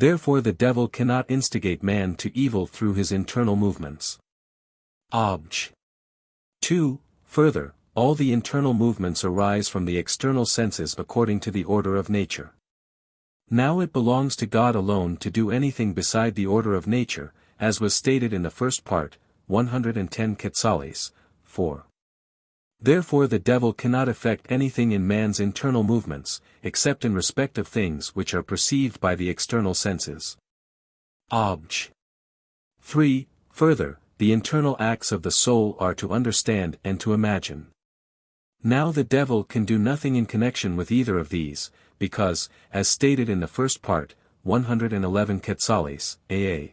Therefore the devil cannot instigate man to evil through his internal movements. Obj. 2. Further, all the internal movements arise from the external senses according to the order of nature. Now it belongs to God alone to do anything beside the order of nature, as was stated in the first part, 110 Quetzales, 4. Therefore the devil cannot effect anything in man's internal movements, except in respect of things which are perceived by the external senses. Obj. 3. Further, the internal acts of the soul are to understand and to imagine. Now the devil can do nothing in connection with either of these, because, as stated in the first part, 111 Quetzales, aa.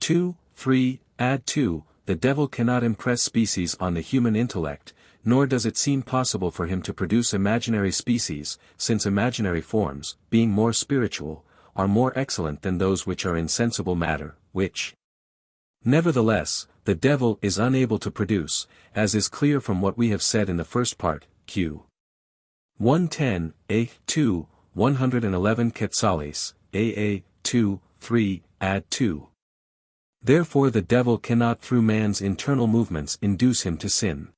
2, 3, add 2, the devil cannot impress species on the human intellect, nor does it seem possible for him to produce imaginary species, since imaginary forms, being more spiritual, are more excellent than those which are in sensible matter, which, nevertheless, the devil is unable to produce, as is clear from what we have said in the first part, q. 110, a. 2, 111 Quetzales, aa. 2, 3, add 2. Therefore the devil cannot through man's internal movements induce him to sin.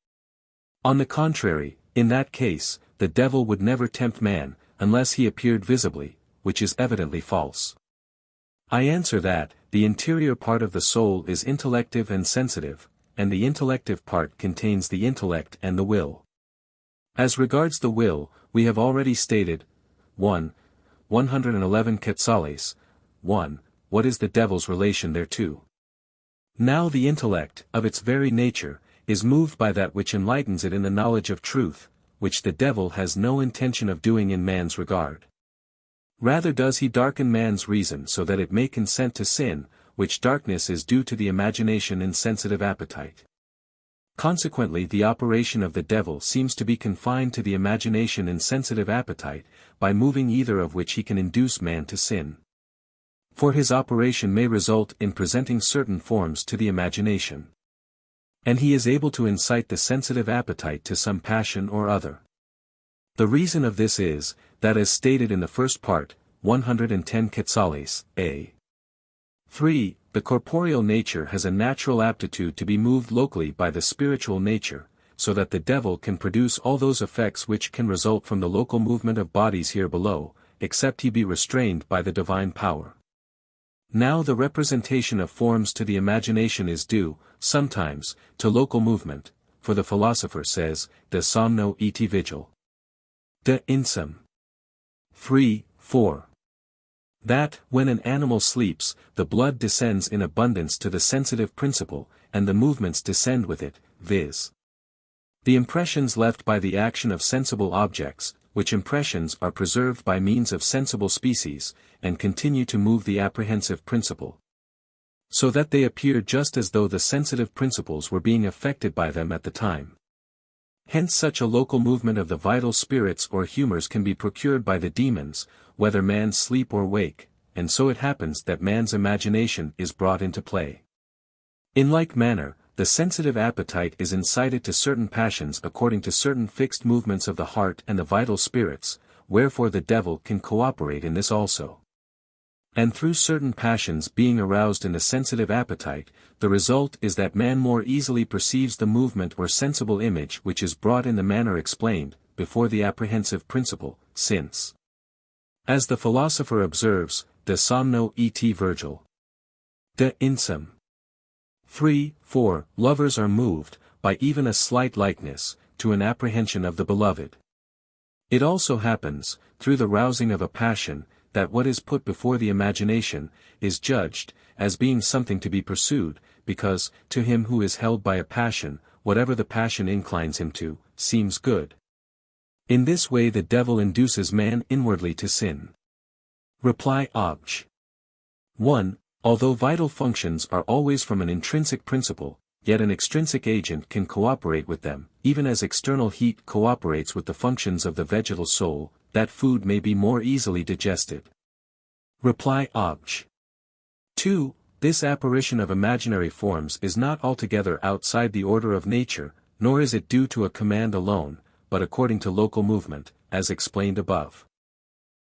On the contrary, in that case, the devil would never tempt man, unless he appeared visibly, which is evidently false. I answer that, the interior part of the soul is intellective and sensitive, and the intellective part contains the intellect and the will. As regards the will, we have already stated, 1. 111 Quetzales, 1. What is the devil's relation thereto? Now the intellect, of its very nature, is moved by that which enlightens it in the knowledge of truth, which the devil has no intention of doing in man's regard. Rather does he darken man's reason so that it may consent to sin, which darkness is due to the imagination and sensitive appetite. Consequently the operation of the devil seems to be confined to the imagination and sensitive appetite, by moving either of which he can induce man to sin. For his operation may result in presenting certain forms to the imagination. And he is able to incite the sensitive appetite to some passion or other. The reason of this is, that as stated in the first part, 110 Quetzales, a. 3, the corporeal nature has a natural aptitude to be moved locally by the spiritual nature, so that the devil can produce all those effects which can result from the local movement of bodies here below, except he be restrained by the divine power. Now the representation of forms to the imagination is due, sometimes, to local movement, for the philosopher says, de somno et vigil. De insum. 3, 4. That, when an animal sleeps, the blood descends in abundance to the sensitive principle, and the movements descend with it, viz. The impressions left by the action of sensible objects, which impressions are preserved by means of sensible species, and continue to move the apprehensive principle. So that they appear just as though the sensitive principles were being affected by them at the time. Hence such a local movement of the vital spirits or humors can be procured by the demons, whether man sleep or wake, and so it happens that man's imagination is brought into play. In like manner, the sensitive appetite is incited to certain passions according to certain fixed movements of the heart and the vital spirits, wherefore the devil can cooperate in this also. And through certain passions being aroused in the sensitive appetite, the result is that man more easily perceives the movement or sensible image which is brought in the manner explained, before the apprehensive principle, since, as the philosopher observes, de somno et Virgil. De insum. 3, 4, lovers are moved, by even a slight likeness, to an apprehension of the beloved. It also happens, through the rousing of a passion, that what is put before the imagination, is judged, as being something to be pursued, because, to him who is held by a passion, whatever the passion inclines him to, seems good. In this way the devil induces man inwardly to sin. Reply Obj. 1. Although vital functions are always from an intrinsic principle, yet an extrinsic agent can cooperate with them, even as external heat cooperates with the functions of the vegetal soul, that food may be more easily digested. Reply Obj. 2. This apparition of imaginary forms is not altogether outside the order of nature, nor is it due to a command alone, but according to local movement, as explained above.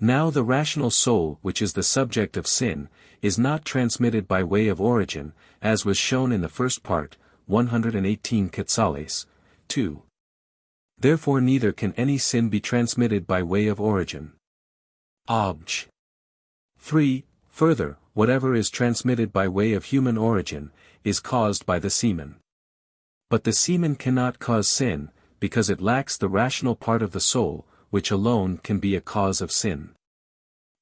Now the rational soul which is the subject of sin, is not transmitted by way of origin, as was shown in the first part, 118 Quetzales, 2. Therefore neither can any sin be transmitted by way of origin. Obj. 3. Further, whatever is transmitted by way of human origin, is caused by the semen. But the semen cannot cause sin, because it lacks the rational part of the soul, which alone can be a cause of sin.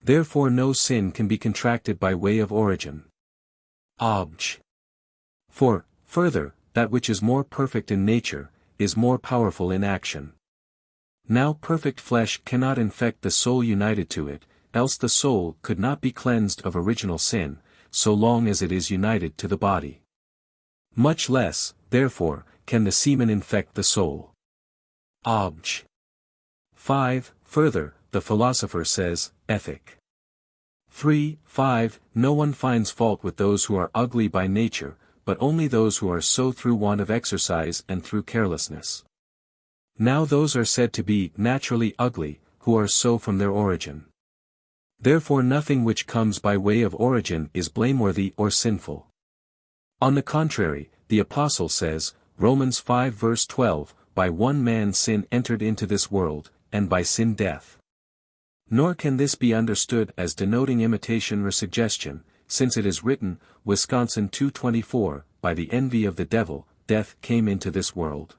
Therefore no sin can be contracted by way of origin. Obj. 4. Further, that which is more perfect in nature, is more powerful in action. Now perfect flesh cannot infect the soul united to it, else the soul could not be cleansed of original sin, so long as it is united to the body. Much less, therefore, can the semen infect the soul. Obj. 5. Further, the philosopher says, Ethic. 3:5, no one finds fault with those who are ugly by nature, but only those who are so through want of exercise and through carelessness. Now those are said to be naturally ugly, who are so from their origin. Therefore nothing which comes by way of origin is blameworthy or sinful. On the contrary, the Apostle says, Romans 5 verse 12, by one man sin entered into this world, and by sin death. Nor can this be understood as denoting imitation or suggestion, since it is written, Wisconsin 2:24, by the envy of the devil, death came into this world.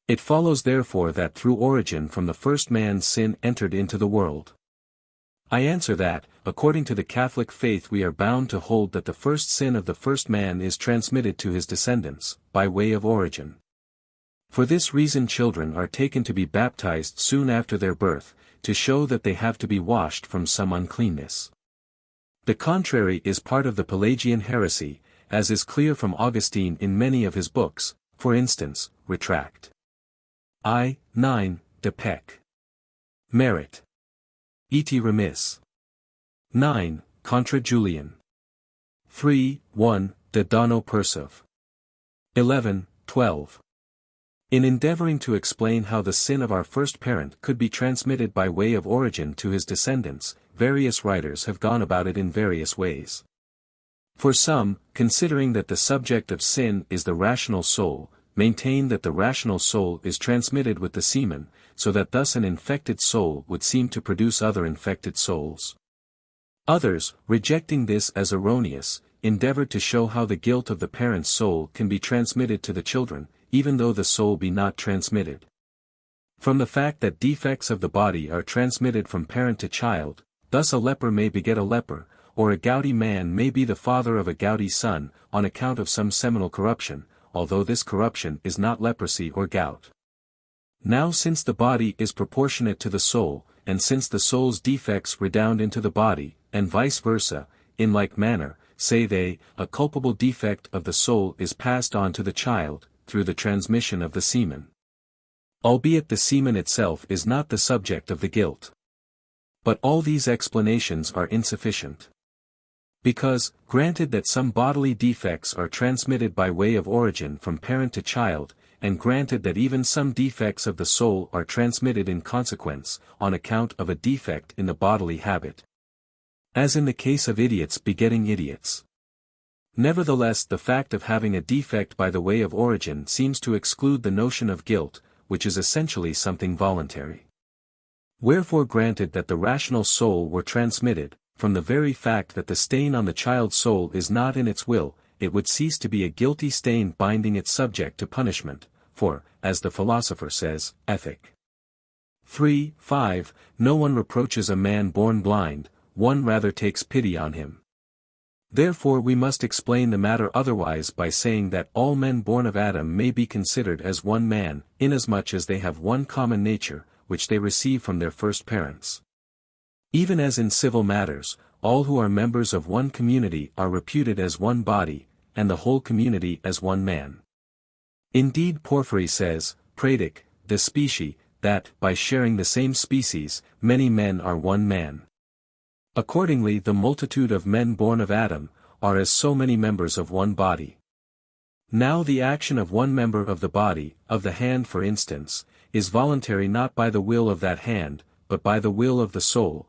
It follows therefore that through origin from the first man sin entered into the world. I answer that, according to the Catholic faith we are bound to hold that the first sin of the first man is transmitted to his descendants, by way of origin. For this reason children are taken to be baptized soon after their birth, to show that they have to be washed from some uncleanness. The contrary is part of the Pelagian heresy, as is clear from Augustine in many of his books, for instance, Retract. I. 9, de Pec. Merit. Et Remis. 9, Contra Julian. 3, 1, de Dono Persiv. 11, 12. In endeavoring to explain how the sin of our first parent could be transmitted by way of origin to his descendants, various writers have gone about it in various ways. For some, considering that the subject of sin is the rational soul, maintain that the rational soul is transmitted with the semen, so that thus an infected soul would seem to produce other infected souls. Others, rejecting this as erroneous, endeavored to show how the guilt of the parent's soul can be transmitted to the children, even though the soul be not transmitted. From the fact that defects of the body are transmitted from parent to child, thus a leper may beget a leper, or a gouty man may be the father of a gouty son, on account of some seminal corruption, although this corruption is not leprosy or gout. Now since the body is proportionate to the soul, and since the soul's defects redound into the body, and vice versa, in like manner, say they, a culpable defect of the soul is passed on to the child, through the transmission of the semen. Albeit the semen itself is not the subject of the guilt. But all these explanations are insufficient. Because, granted that some bodily defects are transmitted by way of origin from parent to child, and granted that even some defects of the soul are transmitted in consequence, on account of a defect in the bodily habit. As in the case of idiots begetting idiots. Nevertheless the fact of having a defect by the way of origin seems to exclude the notion of guilt, which is essentially something voluntary. Wherefore granted that the rational soul were transmitted, from the very fact that the stain on the child's soul is not in its will, it would cease to be a guilty stain binding its subject to punishment, for, as the philosopher says, Ethic. 3:5, no one reproaches a man born blind, one rather takes pity on him. Therefore we must explain the matter otherwise by saying that all men born of Adam may be considered as one man, inasmuch as they have one common nature, which they receive from their first parents. Even as in civil matters, all who are members of one community are reputed as one body, and the whole community as one man. Indeed Porphyry says, Praedic, de specie, that, by sharing the same species, many men are one man. Accordingly the multitude of men born of Adam, are as so many members of one body. Now the action of one member of the body, of the hand for instance, is voluntary not by the will of that hand, but by the will of the soul,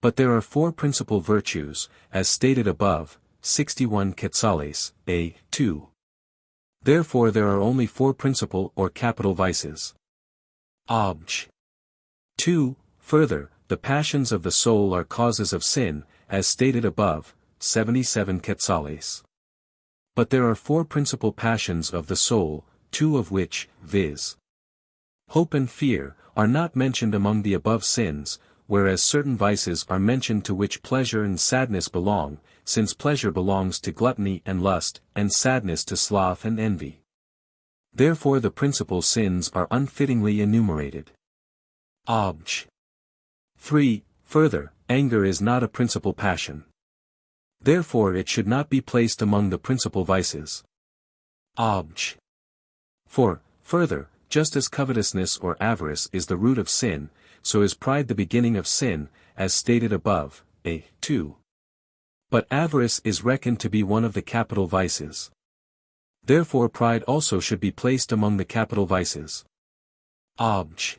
But there are four principal virtues, as stated above, 61 quetzales, a. 2. Therefore there are only four principal or capital vices. Obj. 2. Further, the passions of the soul are causes of sin, as stated above, 77 quetzales. But there are four principal passions of the soul, two of which, viz. Hope and fear, are not mentioned among the above sins, whereas certain vices are mentioned to which pleasure and sadness belong, since pleasure belongs to gluttony and lust, and sadness to sloth and envy. Therefore the principal sins are unfittingly enumerated. Obj. 3. Further, anger is not a principal passion. Therefore it should not be placed among the principal vices. Obj. 4. Further, just as covetousness or avarice is the root of sin, so is pride the beginning of sin, as stated above, a. 2. But avarice is reckoned to be one of the capital vices. Therefore pride also should be placed among the capital vices. Obj.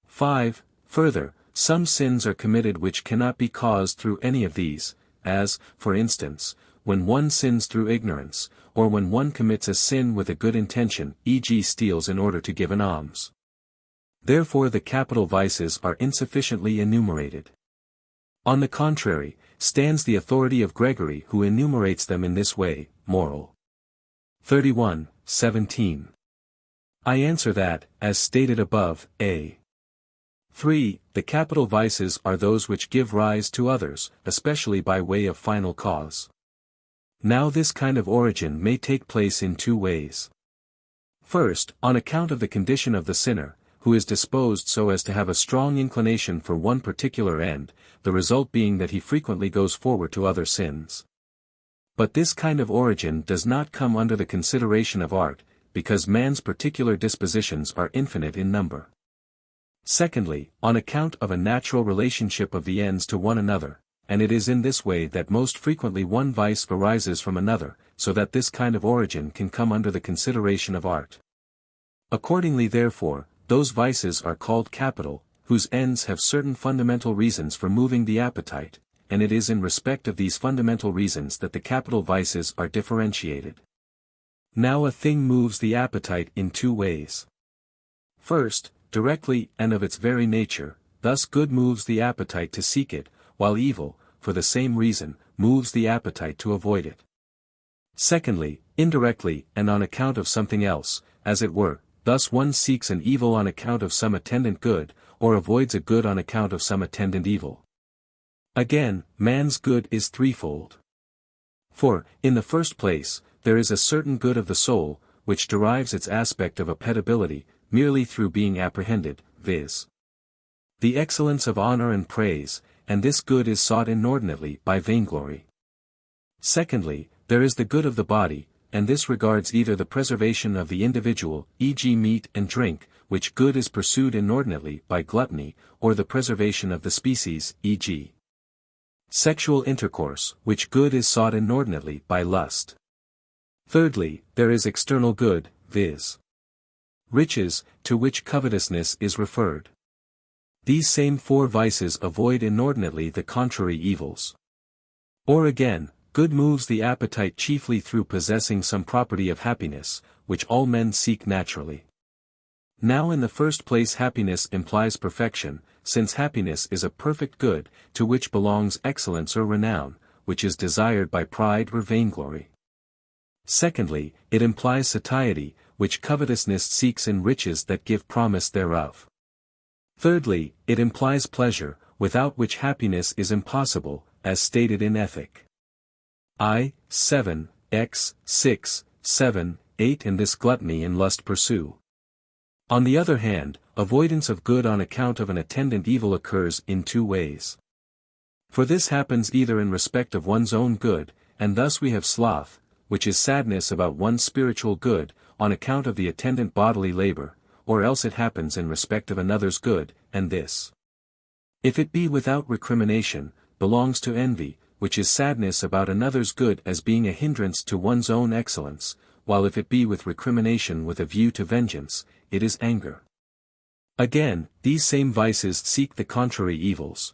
5. Further, some sins are committed which cannot be caused through any of these, as, for instance, when one sins through ignorance, or when one commits a sin with a good intention, e.g. steals in order to give an alms. Therefore the capital vices are insufficiently enumerated. On the contrary, stands the authority of Gregory who enumerates them in this way, Moral. 31, 17. I answer that, as stated above, a. 3. The capital vices are those which give rise to others, especially by way of final cause. Now this kind of origin may take place in two ways. First, on account of the condition of the sinner, who is disposed so as to have a strong inclination for one particular end, the result being that he frequently goes forward to other sins. But this kind of origin does not come under the consideration of art, because man's particular dispositions are infinite in number. Secondly, on account of a natural relationship of the ends to one another, and it is in this way that most frequently one vice arises from another, so that this kind of origin can come under the consideration of art. Accordingly therefore, those vices are called capital, whose ends have certain fundamental reasons for moving the appetite, and it is in respect of these fundamental reasons that the capital vices are differentiated. Now a thing moves the appetite in two ways. First, directly and of its very nature, thus good moves the appetite to seek it, while evil, for the same reason, moves the appetite to avoid it. Secondly, indirectly and on account of something else, as it were, thus one seeks an evil on account of some attendant good, or avoids a good on account of some attendant evil. Again, man's good is threefold. For, in the first place, there is a certain good of the soul, which derives its aspect of appetibility, merely through being apprehended, viz. the excellence of honor and praise, and this good is sought inordinately by vainglory. Secondly, there is the good of the body, and this regards either the preservation of the individual, e.g. meat and drink, which good is pursued inordinately by gluttony, or the preservation of the species, e.g. sexual intercourse, which good is sought inordinately by lust. Thirdly, there is external good, viz. riches, to which covetousness is referred. These same four vices avoid inordinately the contrary evils. Or again, good moves the appetite chiefly through possessing some property of happiness, which all men seek naturally. Now in the first place happiness implies perfection, since happiness is a perfect good, to which belongs excellence or renown, which is desired by pride or vainglory. Secondly, it implies satiety, which covetousness seeks in riches that give promise thereof. Thirdly, it implies pleasure, without which happiness is impossible, as stated in Ethic. I, 7, x, 6, 7, 8 and this gluttony and lust pursue. On the other hand, avoidance of good on account of an attendant evil occurs in two ways. For this happens either in respect of one's own good, and thus we have sloth, which is sadness about one's spiritual good, on account of the attendant bodily labor, or else it happens in respect of another's good, and this, if it be without recrimination, belongs to envy, which is sadness about another's good as being a hindrance to one's own excellence, while if it be with recrimination with a view to vengeance, it is anger. Again, these same vices seek the contrary evils.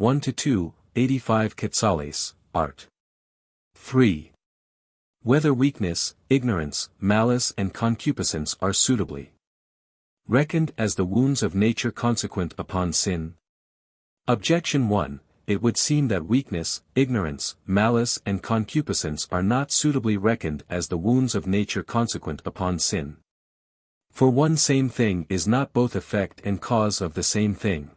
1-2, 85 quetzales, art. 3. Whether weakness, ignorance, malice and concupiscence are suitably reckoned as the wounds of nature consequent upon sin. Objection 1. It would seem that weakness, ignorance, malice and concupiscence are not suitably reckoned as the wounds of nature consequent upon sin. For one same thing is not both effect and cause of the same thing.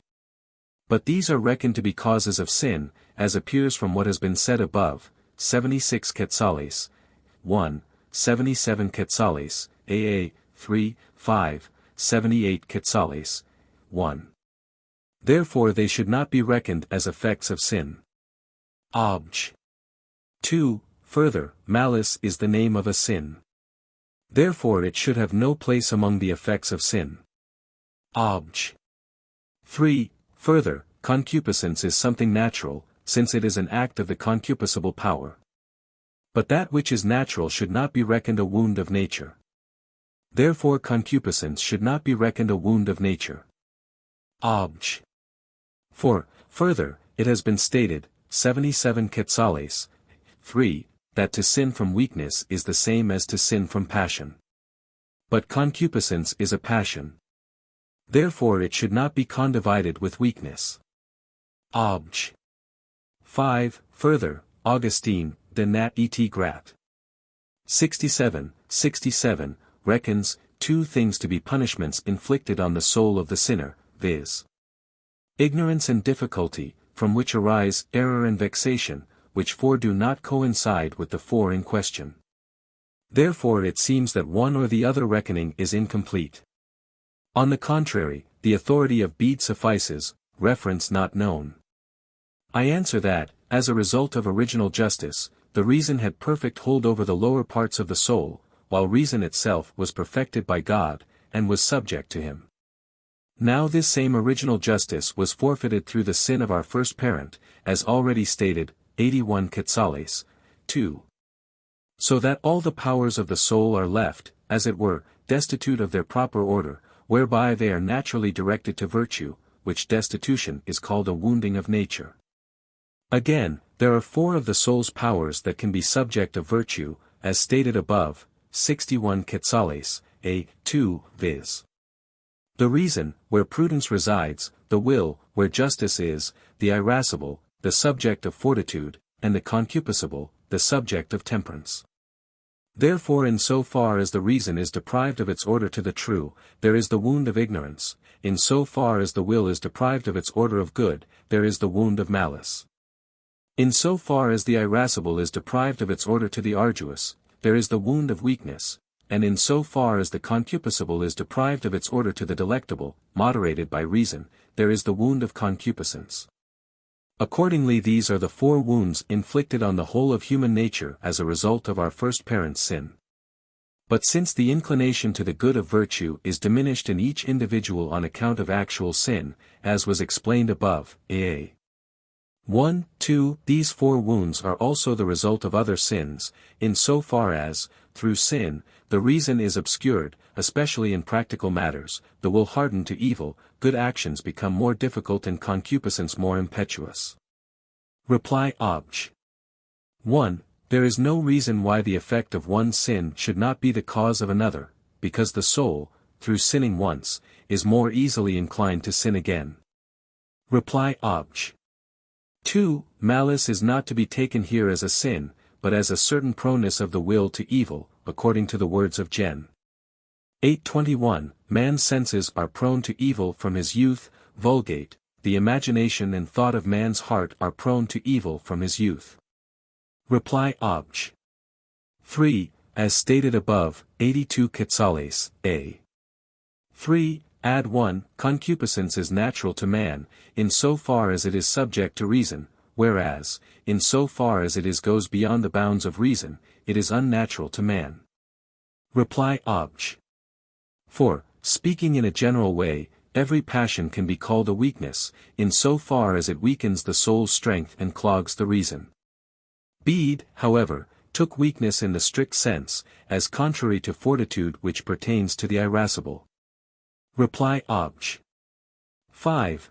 But these are reckoned to be causes of sin, as appears from what has been said above, 76 quetzales, 1, 77 quetzales, AA, 3, 5, 78 quetzales, 1. Therefore they should not be reckoned as effects of sin. Obj. 2. Further, malice is the name of a sin. Therefore it should have no place among the effects of sin. Obj. 3. Further, concupiscence is something natural, since it is an act of the concupiscible power. But that which is natural should not be reckoned a wound of nature. Therefore concupiscence should not be reckoned a wound of nature. Obj. 4. Further, it has been stated, 77 quetzales, 3, that to sin from weakness is the same as to sin from passion. But concupiscence is a passion. Therefore it should not be condivided with weakness. Obj. 5. Further, Augustine, De Nat et Grat. 67, reckons two things to be punishments inflicted on the soul of the sinner, viz. Ignorance and difficulty, from which arise error and vexation, which four do not coincide with the four in question. Therefore it seems that one or the other reckoning is incomplete. On the contrary, the authority of Bede suffices, reference not known. I answer that, as a result of original justice, the reason had perfect hold over the lower parts of the soul, while reason itself was perfected by God, and was subject to him. Now this same original justice was forfeited through the sin of our first parent, as already stated, 81 quetzales, 2. So that all the powers of the soul are left, as it were, destitute of their proper order, whereby they are naturally directed to virtue, which destitution is called a wounding of nature. Again, there are four of the soul's powers that can be subject of virtue, as stated above, 61 quetzales, a, 2, viz. The reason, where prudence resides, the will, where justice is, the irascible, the subject of fortitude, and the concupiscible, the subject of temperance. Therefore in so far as the reason is deprived of its order to the true, there is the wound of ignorance, in so far as the will is deprived of its order of good, there is the wound of malice. In so far as the irascible is deprived of its order to the arduous, there is the wound of weakness, and in so far as the concupiscible is deprived of its order to the delectable, moderated by reason, there is the wound of concupiscence. Accordingly these are the four wounds inflicted on the whole of human nature as a result of our first parent's sin. But since the inclination to the good of virtue is diminished in each individual on account of actual sin, as was explained above, a. 1, 2, these four wounds are also the result of other sins, in so far as, through sin, the reason is obscured, especially in practical matters, the will harden to evil, good actions become more difficult and concupiscence more impetuous. Reply Obj. 1. There is no reason why the effect of one sin should not be the cause of another, because the soul, through sinning once, is more easily inclined to sin again. Reply Obj. 2. Malice is not to be taken here as a sin, but as a certain proneness of the will to evil, according to the words of Gen. 8:21, man's senses are prone to evil from his youth, Vulgate, the imagination and thought of man's heart are prone to evil from his youth. Reply Obj. 3, as stated above, 82 quetzales, a. 3, add 1, concupiscence is natural to man, in so far as it is subject to reason, whereas, in so far as it goes beyond the bounds of reason, it is unnatural to man. Reply Obj. 4. Speaking in a general way, every passion can be called a weakness, in so far as it weakens the soul's strength and clogs the reason. Bede, however, took weakness in the strict sense, as contrary to fortitude which pertains to the irascible. Reply Obj. 5.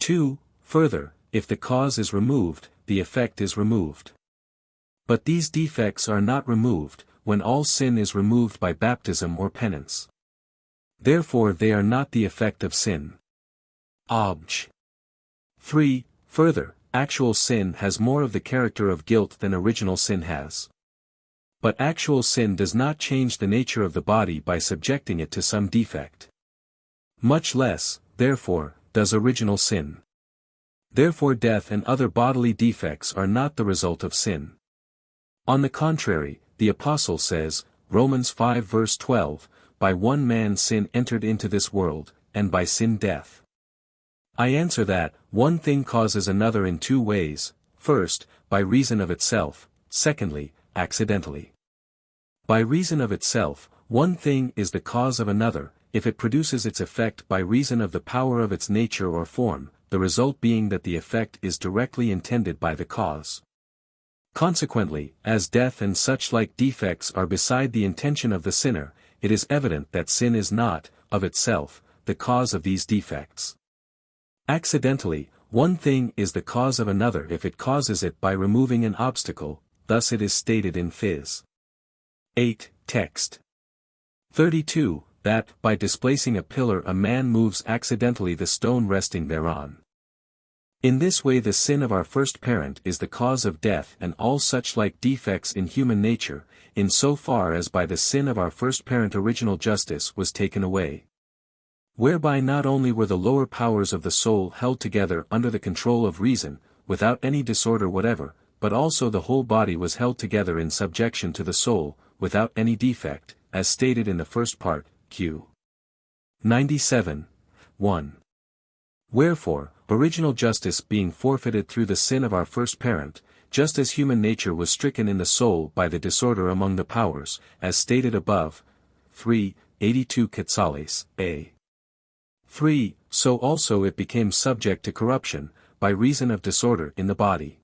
2. Further, if the cause is removed, the effect is removed. But these defects are not removed, when all sin is removed by baptism or penance. Therefore they are not the effect of sin. Obj. 3. Further, actual sin has more of the character of guilt than original sin has. But actual sin does not change the nature of the body by subjecting it to some defect. Much less, therefore, does original sin. Therefore death and other bodily defects are not the result of sin. On the contrary, the Apostle says, Romans 5 verse 12, by one man sin entered into this world, and by sin death. I answer that, one thing causes another in two ways: first, by reason of itself; secondly, accidentally. By reason of itself, one thing is the cause of another, if it produces its effect by reason of the power of its nature or form, the result being that the effect is directly intended by the cause. Consequently, as death and such like defects are beside the intention of the sinner, it is evident that sin is not, of itself, the cause of these defects. Accidentally, one thing is the cause of another if it causes it by removing an obstacle, thus it is stated in Phys. 8, text. 32, that, by displacing a pillar a man moves accidentally the stone resting thereon. In this way the sin of our first parent is the cause of death and all such like defects in human nature, in so far as by the sin of our first parent original justice was taken away. Whereby not only were the lower powers of the soul held together under the control of reason, without any disorder whatever, but also the whole body was held together in subjection to the soul, without any defect, as stated in the first part, Q. 97, 1. Wherefore, original justice being forfeited through the sin of our first parent, just as human nature was stricken in the soul by the disorder among the powers, as stated above, 3, 82 Quetzales, a. 3, so also it became subject to corruption, by reason of disorder in the body.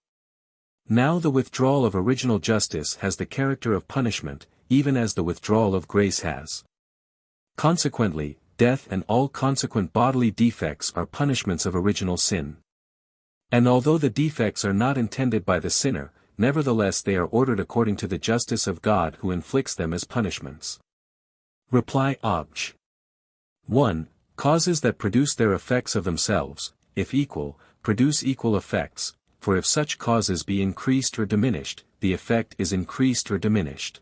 Now the withdrawal of original justice has the character of punishment, even as the withdrawal of grace has. Consequently, death and all consequent bodily defects are punishments of original sin. And although the defects are not intended by the sinner, nevertheless they are ordered according to the justice of God who inflicts them as punishments. Reply Obj. 1. Causes that produce their effects of themselves, if equal, produce equal effects, for if such causes be increased or diminished, the effect is increased or diminished.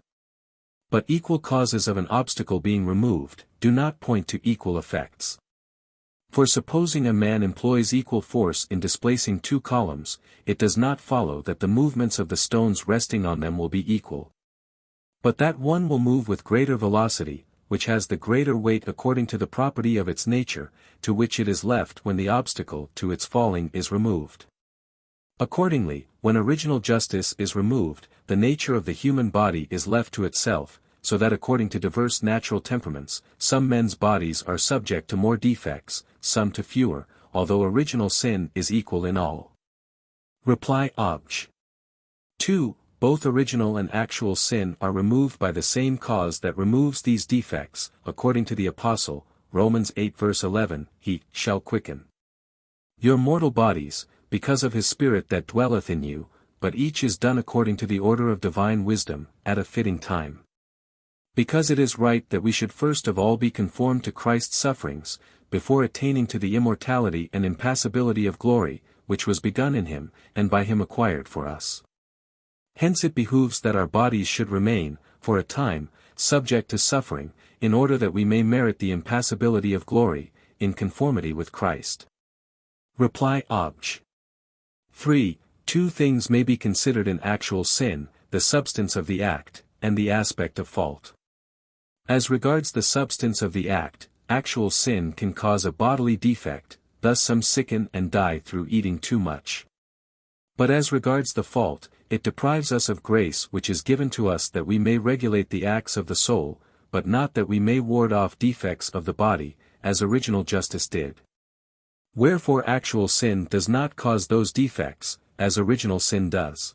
But equal causes of an obstacle being removed, do not point to equal effects. For supposing a man employs equal force in displacing two columns, it does not follow that the movements of the stones resting on them will be equal. But that one will move with greater velocity, which has the greater weight according to the property of its nature, to which it is left when the obstacle to its falling is removed. Accordingly, when original justice is removed, the nature of the human body is left to itself, so that according to diverse natural temperaments, some men's bodies are subject to more defects, some to fewer, although original sin is equal in all. Reply Obj. 2. Both original and actual sin are removed by the same cause that removes these defects, according to the Apostle, Romans 8 verse 11, He shall quicken your mortal bodies, because of his Spirit that dwelleth in you, but each is done according to the order of divine wisdom, at a fitting time. Because it is right that we should first of all be conformed to Christ's sufferings, before attaining to the immortality and impassibility of glory, which was begun in him, and by him acquired for us. Hence it behooves that our bodies should remain, for a time, subject to suffering, in order that we may merit the impassibility of glory, in conformity with Christ. Reply Obj. 3. Two things may be considered in actual sin, the substance of the act, and the aspect of fault. As regards the substance of the act, actual sin can cause a bodily defect, thus some sicken and die through eating too much. But as regards the fault, it deprives us of grace which is given to us that we may regulate the acts of the soul, but not that we may ward off defects of the body, as original justice did. Wherefore actual sin does not cause those defects, as original sin does.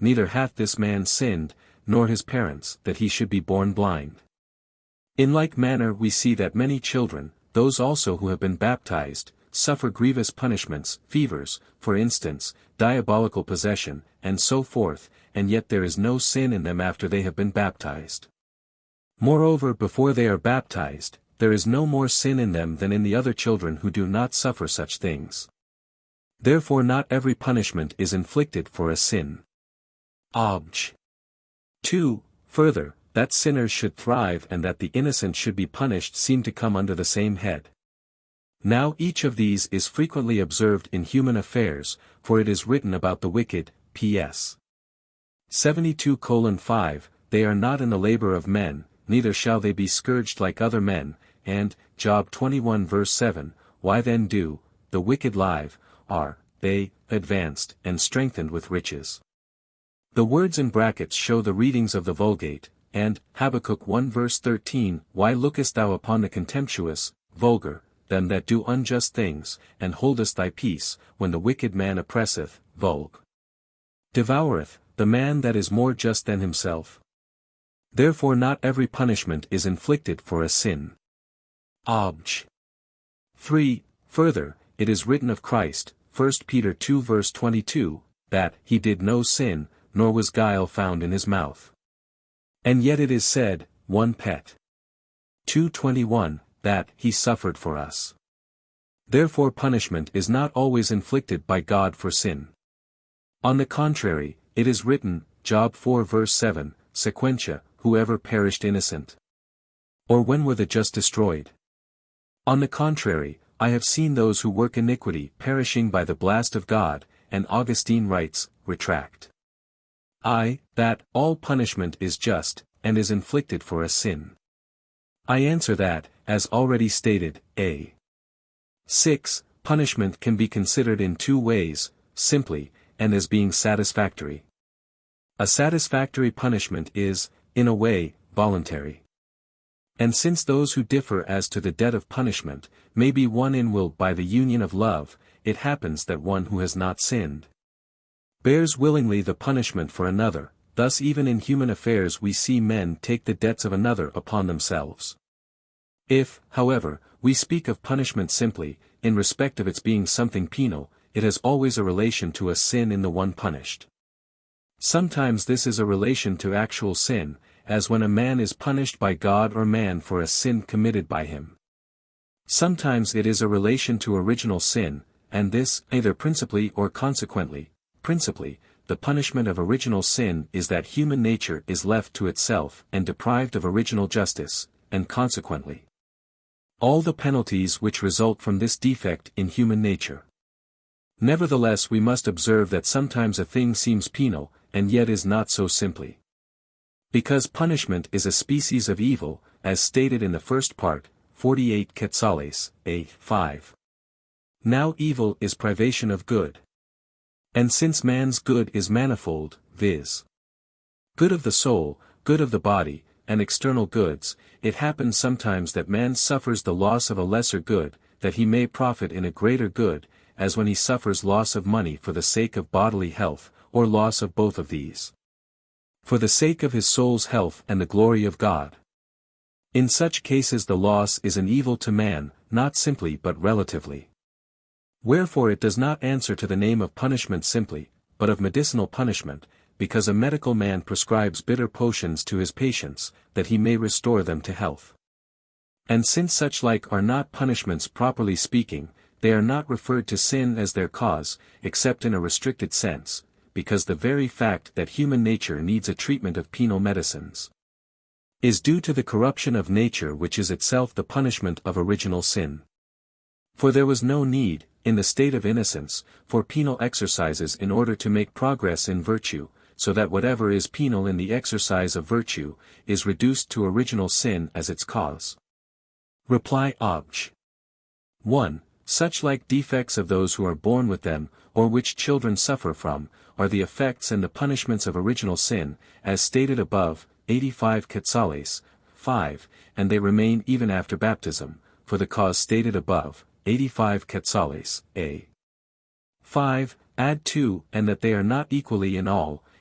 neither hath this man sinned, nor his parents, that he should be born blind. In like manner we see that many children, those also who have been baptized, suffer grievous punishments, fevers, for instance, diabolical possession, and so forth, and yet there is no sin in them after they have been baptized. Moreover, before they are baptized, there is no more sin in them than in the other children who do not suffer such things. Therefore not every punishment is inflicted for a sin. Obj. 2. Further, that sinners should thrive and that the innocent should be punished seem to come under the same head. Now each of these is frequently observed in human affairs, for it is written about the wicked, Ps. 72:5, they are not in the labor of men, neither shall they be scourged like other men, and, Job 21 verse 7, why then do the wicked live, are they advanced and strengthened with riches. The words in brackets show the readings of the Vulgate, and, Habakkuk 1 verse 13, why lookest thou upon the contemptuous, vulgar, them that do unjust things, and holdest thy peace, when the wicked man oppresseth, devoureth, the man that is more just than himself? Therefore not every punishment is inflicted for a sin. Obj. 3. Further, it is written of Christ, 1 Peter 2 verse 22, that he did no sin, nor was guile found in his mouth. And yet it is said, 1 Pet. 2:21, that he suffered for us. Therefore punishment is not always inflicted by God for sin. On the contrary, it is written, Job 4 verse 7, Sequentia, whoever perished innocent? Or when were the just destroyed? On the contrary, I have seen those who work iniquity perishing by the blast of God, and Augustine writes, Retract. That all punishment is just, and is inflicted for a sin. I answer that, as already stated, a. 6. Punishment can be considered in two ways, simply, and as being satisfactory. A satisfactory punishment is, in a way, voluntary. And since those who differ as to the debt of punishment, may be one in will by the union of love, it happens that one who has not sinned bears willingly the punishment for another, thus even in human affairs we see men take the debts of another upon themselves. If, however, we speak of punishment simply, in respect of its being something penal, it has always a relation to a sin in the one punished. Sometimes this is a relation to actual sin, as when a man is punished by God or man for a sin committed by him. Sometimes it is a relation to original sin, and this, either principally or consequently. Principally, the punishment of original sin is that human nature is left to itself and deprived of original justice, and consequently all the penalties which result from this defect in human nature. Nevertheless we must observe that sometimes a thing seems penal, and yet is not so simply. Because punishment is a species of evil, as stated in the first part, 48 Quetzales, a. 5. Now evil is privation of good. And since man's good is manifold, viz. good of the soul, good of the body, and external goods, it happens sometimes that man suffers the loss of a lesser good, that he may profit in a greater good, as when he suffers loss of money for the sake of bodily health, or loss of both of these, for the sake of his soul's health and the glory of God. In such cases the loss is an evil to man, not simply but relatively. Wherefore it does not answer to the name of punishment simply, but of medicinal punishment, because a medical man prescribes bitter potions to his patients, that he may restore them to health. And since such like are not punishments properly speaking, they are not referred to sin as their cause, except in a restricted sense, because the very fact that human nature needs a treatment of penal medicines is due to the corruption of nature which is itself the punishment of original sin. For there was no need, in the state of innocence, for penal exercises in order to make progress in virtue, so that whatever is penal in the exercise of virtue, is reduced to original sin as its cause. Reply Obj. 1. Such like defects of those who are born with them, or which children suffer from, are the effects and the punishments of original sin, as stated above, 85 Quetzales, 5, and they remain even after baptism, for the cause stated above, 85 Quetzales, a. 5, add 2, and that they are not equally in all,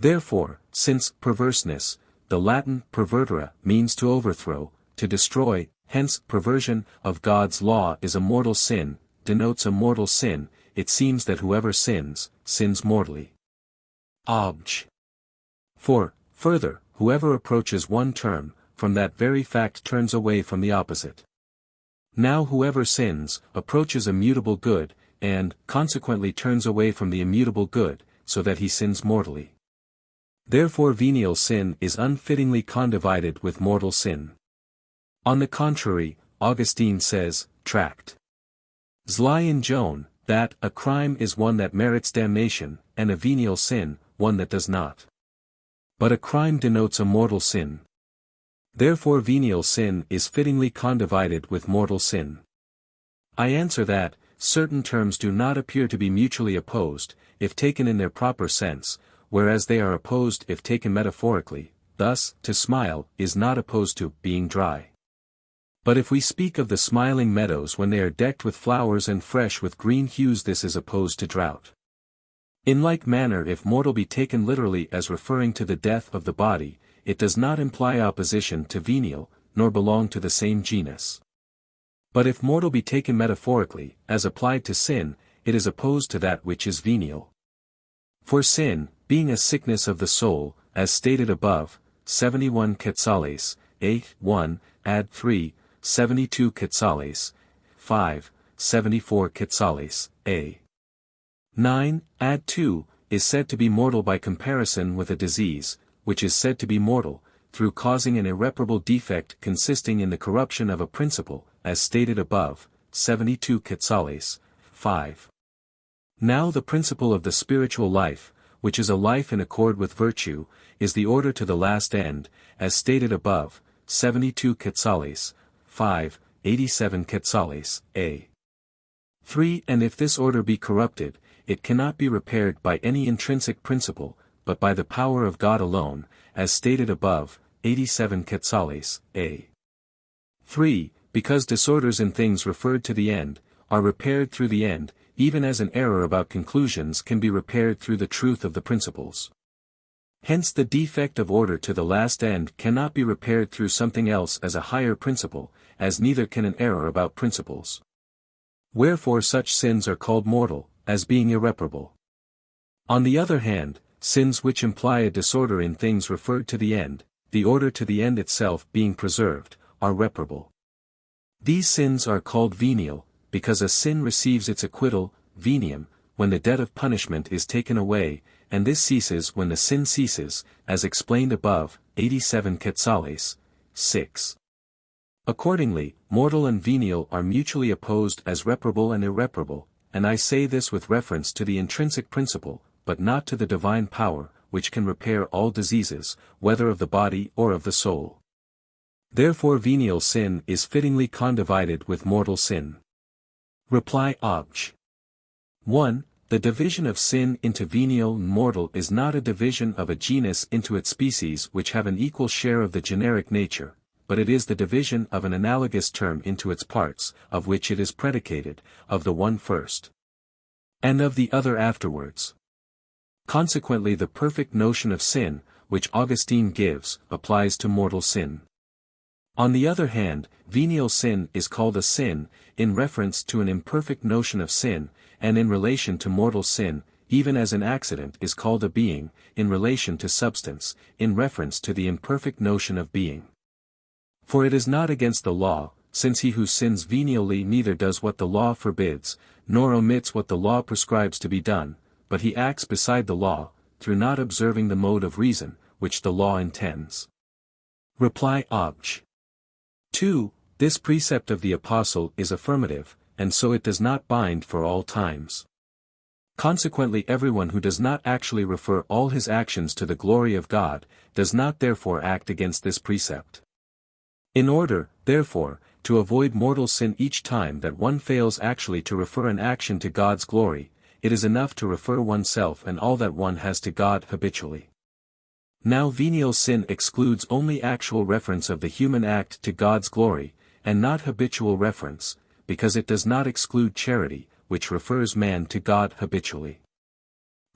Therefore, since perverseness, the Latin pervertere, means to overthrow, to destroy, hence perversion of God's law is a mortal sin, denotes a mortal sin, it seems that whoever sins, sins mortally. Obj. 4. Further, whoever approaches one term, from that very fact turns away from the opposite. Now whoever sins, approaches a mutable good, and, consequently turns away from the immutable good, so that he sins mortally. Therefore venial sin is unfittingly condivided with mortal sin. On the contrary, Augustine says, Tract. Zli in Joan, that a crime is one that merits damnation, and a venial sin, one that does not. But a crime denotes a mortal sin. Therefore venial sin is fittingly condivided with mortal sin. I answer that, certain terms do not appear to be mutually opposed, if taken in their proper sense, whereas they are opposed if taken metaphorically, thus, to smile, is not opposed to, being dry. But if we speak of the smiling meadows when they are decked with flowers and fresh with green hues, this is opposed to drought. In like manner, if mortal be taken literally as referring to the death of the body, it does not imply opposition to venial, nor belong to the same genus. But if mortal be taken metaphorically, as applied to sin, it is opposed to that which is venial. For sin, being a sickness of the soul, as stated above, 71 quetzales, 1, add 3, 72 quetzales, 5, 74 quetzales, a. 9, add 2, is said to be mortal by comparison with a disease, which is said to be mortal, through causing an irreparable defect consisting in the corruption of a principle, as stated above, 72 quetzales, 5. Now the principle of the spiritual life, which is a life in accord with virtue, is the order to the last end, as stated above, 72 quetzales, 5, 87 quetzales, a. 3. And if this order be corrupted, it cannot be repaired by any intrinsic principle, but by the power of God alone, as stated above, 87 quetzales, a. 3. Because disorders in things referred to the end, are repaired through the end, even as an error about conclusions can be repaired through the truth of the principles. Hence the defect of order to the last end cannot be repaired through something else as a higher principle, as neither can an error about principles. Wherefore such sins are called mortal, as being irreparable. On the other hand, sins which imply a disorder in things referred to the end, the order to the end itself being preserved, are reparable. These sins are called venial, because a sin receives its acquittal, veniam, when the debt of punishment is taken away, and this ceases when the sin ceases, as explained above, 87 quetzales, 6. Accordingly, mortal and venial are mutually opposed as reparable and irreparable, and I say this with reference to the intrinsic principle, but not to the divine power, which can repair all diseases, whether of the body or of the soul. Therefore venial sin is fittingly condivided with mortal sin. Reply Obj. 1. The division of sin into venial and mortal is not a division of a genus into its species which have an equal share of the generic nature, but it is the division of an analogous term into its parts, of which it is predicated, of the one first, and of the other afterwards. Consequently the perfect notion of sin, which Augustine gives, applies to mortal sin. On the other hand, venial sin is called a sin, in reference to an imperfect notion of sin, and in relation to mortal sin, even as an accident is called a being, in relation to substance, in reference to the imperfect notion of being. For it is not against the law, since he who sins venially neither does what the law forbids, nor omits what the law prescribes to be done, but he acts beside the law, through not observing the mode of reason, which the law intends. Reply Obj. 2. This precept of the Apostle is affirmative, and so it does not bind for all times. Consequently everyone who does not actually refer all his actions to the glory of God, does not therefore act against this precept. In order, therefore, to avoid mortal sin each time that one fails actually to refer an action to God's glory, it is enough to refer oneself and all that one has to God habitually. Now venial sin excludes only actual reference of the human act to God's glory, and not habitual reference, because it does not exclude charity, which refers man to God habitually.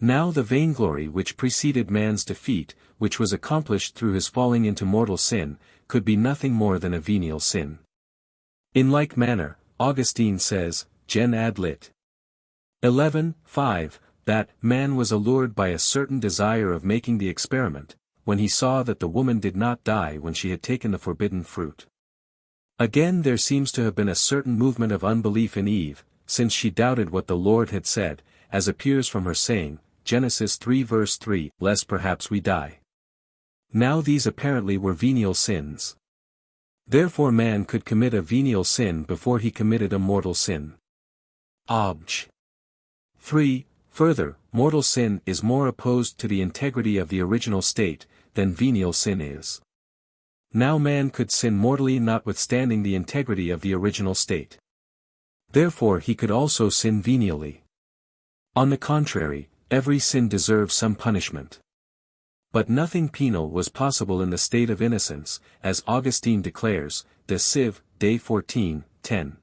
Now the vainglory which preceded man's defeat, which was accomplished through his falling into mortal sin, could be nothing more than a venial sin. In like manner, Augustine says, Gen. ad lit. 11:5, that man was allured by a certain desire of making the experiment, when he saw that the woman did not die when she had taken the forbidden fruit. Again, there seems to have been a certain movement of unbelief in Eve, since she doubted what the Lord had said, as appears from her saying, Genesis 3 verse 3, lest perhaps we die. Now these apparently were venial sins. Therefore man could commit a venial sin before he committed a mortal sin. Obj. 3. Further, mortal sin is more opposed to the integrity of the original state, than venial sin is. Now man could sin mortally notwithstanding the integrity of the original state. Therefore he could also sin venially. On the contrary, every sin deserves some punishment. But nothing penal was possible in the state of innocence, as Augustine declares, De Civ. Dei 14:10.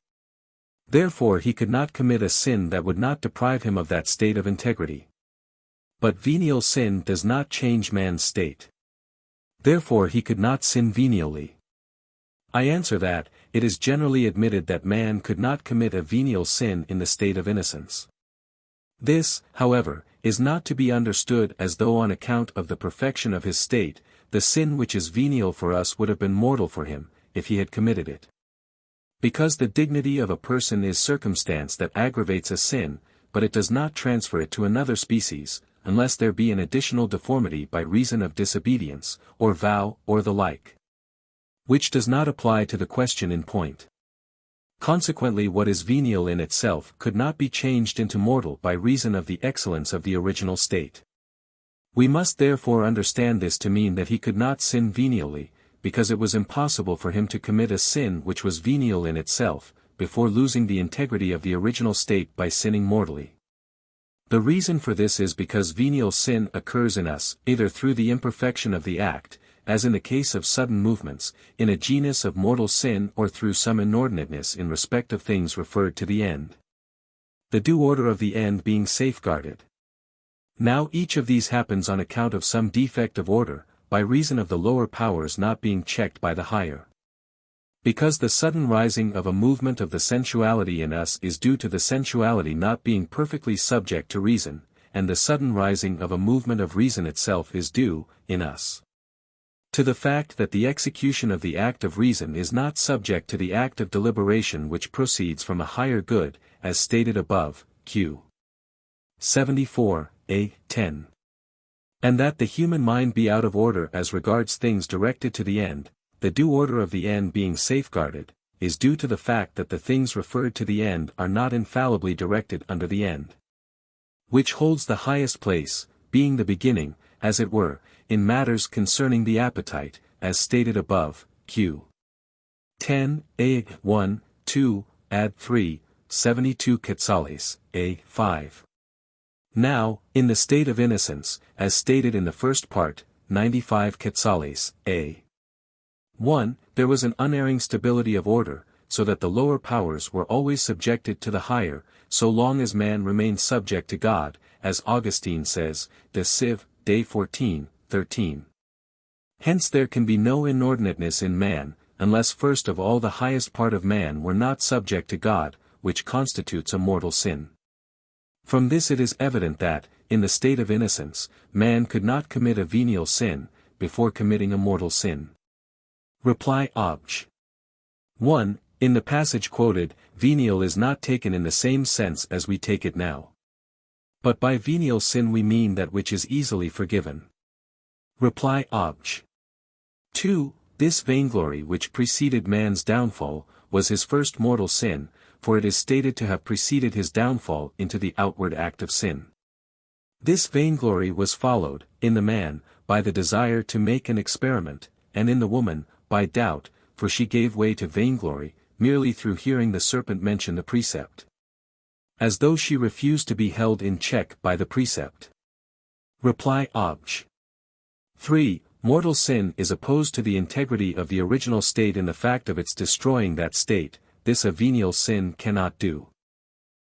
Therefore he could not commit a sin that would not deprive him of that state of integrity. But venial sin does not change man's state. Therefore he could not sin venially. I answer that, it is generally admitted that man could not commit a venial sin in the state of innocence. This, however, is not to be understood as though on account of the perfection of his state, the sin which is venial for us would have been mortal for him, if he had committed it. Because the dignity of a person is circumstance that aggravates a sin, but it does not transfer it to another species, unless there be an additional deformity by reason of disobedience, or vow, or the like. Which does not apply to the question in point. Consequently what is venial in itself could not be changed into mortal by reason of the excellence of the original state. We must therefore understand this to mean that he could not sin venially, because it was impossible for him to commit a sin which was venial in itself, before losing the integrity of the original state by sinning mortally. The reason for this is because venial sin occurs in us, either through the imperfection of the act, as in the case of sudden movements, in a genus of mortal sin or through some inordinateness in respect of things referred to the end. The due order of the end being safeguarded. Now each of these happens on account of some defect of order, by reason of the lower powers not being checked by the higher. Because the sudden rising of a movement of the sensuality in us is due to the sensuality not being perfectly subject to reason, and the sudden rising of a movement of reason itself is due, in us, to the fact that the execution of the act of reason is not subject to the act of deliberation which proceeds from a higher good, as stated above, Q. 74, a. 10. And that the human mind be out of order as regards things directed to the end, the due order of the end being safeguarded, is due to the fact that the things referred to the end are not infallibly directed under the end. Which holds the highest place, being the beginning, as it were, in matters concerning the appetite, as stated above, Q. 10, a. 1, 2, ad 3, 72 quetzales, a. 5. Now, in the state of innocence, as stated in the first part, 95 quetzales, a. 1, there was an unerring stability of order, so that the lower powers were always subjected to the higher, so long as man remained subject to God, as Augustine says, De Civ. Dei 14:13. Hence there can be no inordinateness in man, unless first of all the highest part of man were not subject to God, which constitutes a mortal sin. From this it is evident that, in the state of innocence, man could not commit a venial sin, before committing a mortal sin. Reply Obj. 1. In the passage quoted, venial is not taken in the same sense as we take it now. But by venial sin we mean that which is easily forgiven. Reply Obj. 2. This vainglory which preceded man's downfall, was his first mortal sin, for it is stated to have preceded his downfall into the outward act of sin. This vainglory was followed, in the man, by the desire to make an experiment, and in the woman, by doubt, for she gave way to vainglory, merely through hearing the serpent mention the precept. As though she refused to be held in check by the precept. Reply Obj. 3. Mortal sin is opposed to the integrity of the original state in the fact of its destroying that state, this a venial sin cannot do.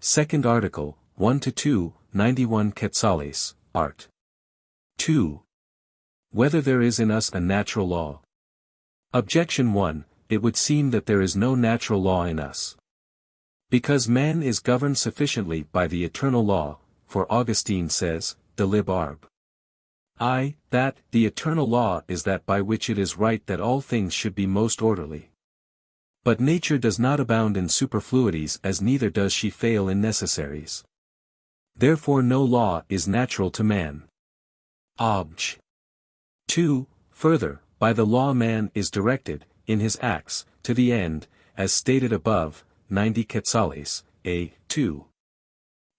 Second article, 1-2, 91 Quetzales, art. 2. Whether there is in us a natural law. Objection 1, it would seem that there is no natural law in us. Because man is governed sufficiently by the eternal law, for Augustine says, de lib arb. That the eternal law is that by which it is right that all things should be most orderly. But nature does not abound in superfluities as neither does she fail in necessaries. Therefore no law is natural to man. Obj. 2. Further, by the law man is directed, in his acts, to the end, as stated above, 90 Quetzales, a. 2.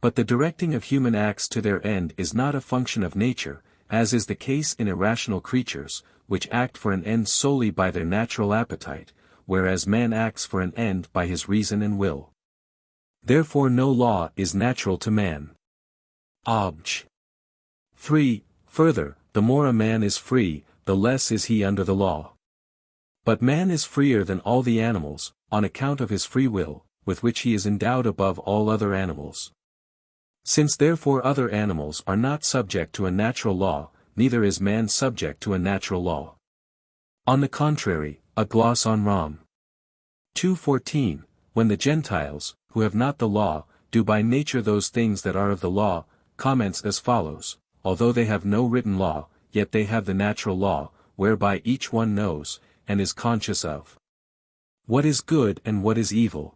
But the directing of human acts to their end is not a function of nature, as is the case in irrational creatures, which act for an end solely by their natural appetite, whereas man acts for an end by his reason and will. Therefore no law is natural to man. Obj. 3. Further, the more a man is free, the less is he under the law. But man is freer than all the animals, on account of his free will, with which he is endowed above all other animals. Since therefore other animals are not subject to a natural law, neither is man subject to a natural law. On the contrary, a gloss on Rom. 2:14, when the Gentiles, who have not the law, do by nature those things that are of the law, comments as follows, although they have no written law, yet they have the natural law, whereby each one knows, and is conscious of what is good and what is evil.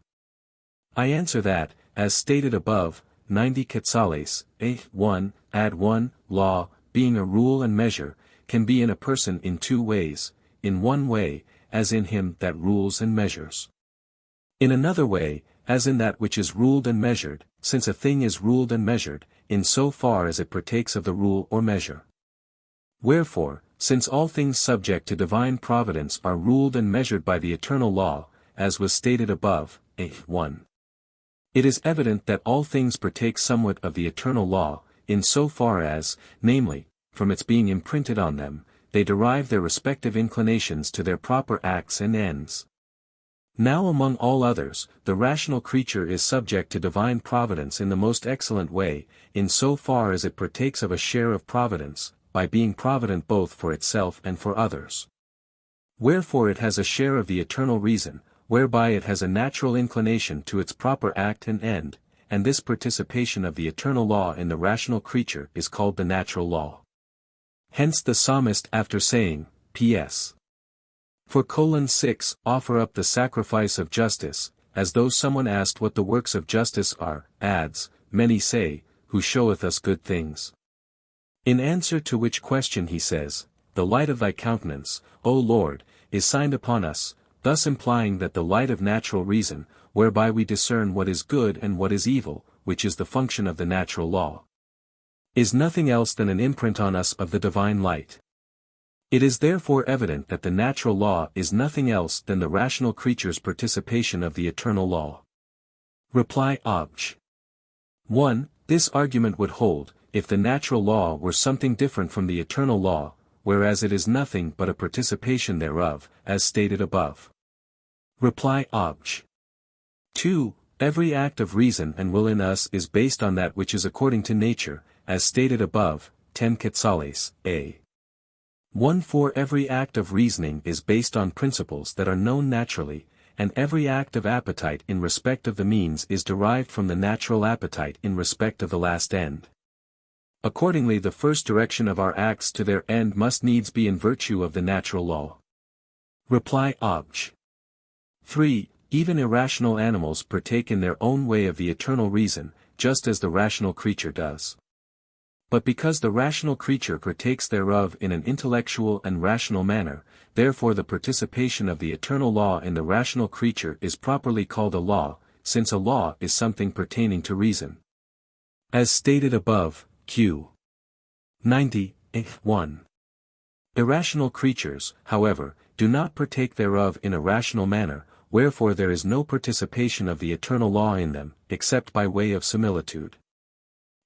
I answer that, as stated above, 90 Quetzales, a. 1, add 1, law, being a rule and measure, can be in a person in two ways, in one way, as in him that rules and measures. In another way, as in that which is ruled and measured, since a thing is ruled and measured, in so far as it partakes of the rule or measure. Wherefore, since all things subject to divine providence are ruled and measured by the eternal law, as was stated above, a. 1. It is evident that all things partake somewhat of the eternal law, in so far as, namely, from its being imprinted on them, they derive their respective inclinations to their proper acts and ends. Now among all others, the rational creature is subject to divine providence in the most excellent way, in so far as it partakes of a share of providence, by being provident both for itself and for others. Wherefore it has a share of the eternal reason, whereby it has a natural inclination to its proper act and end, and this participation of the eternal law in the rational creature is called the natural law. Hence the psalmist after saying, P.S. For 6, offer up the sacrifice of justice, as though someone asked what the works of justice are, adds, many say, who showeth us good things. In answer to which question he says, the light of thy countenance, O Lord, is signed upon us, thus implying that the light of natural reason, whereby we discern what is good and what is evil, which is the function of the natural law, is nothing else than an imprint on us of the divine light. It is therefore evident that the natural law is nothing else than the rational creature's participation of the eternal law. Reply Obj. 1. This argument would hold, if the natural law were something different from the eternal law, whereas it is nothing but a participation thereof, as stated above. Reply Obj. 2. Every act of reason and will in us is based on that which is according to nature, as stated above, 10 Quetzales, a. 1. For every act of reasoning is based on principles that are known naturally, and every act of appetite in respect of the means is derived from the natural appetite in respect of the last end. Accordingly the first direction of our acts to their end must needs be in virtue of the natural law. Reply Obj. 3. Even irrational animals partake in their own way of the eternal reason, just as the rational creature does. But because the rational creature partakes thereof in an intellectual and rational manner, therefore the participation of the eternal law in the rational creature is properly called a law, since a law is something pertaining to reason. As stated above, Q. 90, 1. Irrational creatures, however, do not partake thereof in a rational manner, wherefore there is no participation of the eternal law in them, except by way of similitude.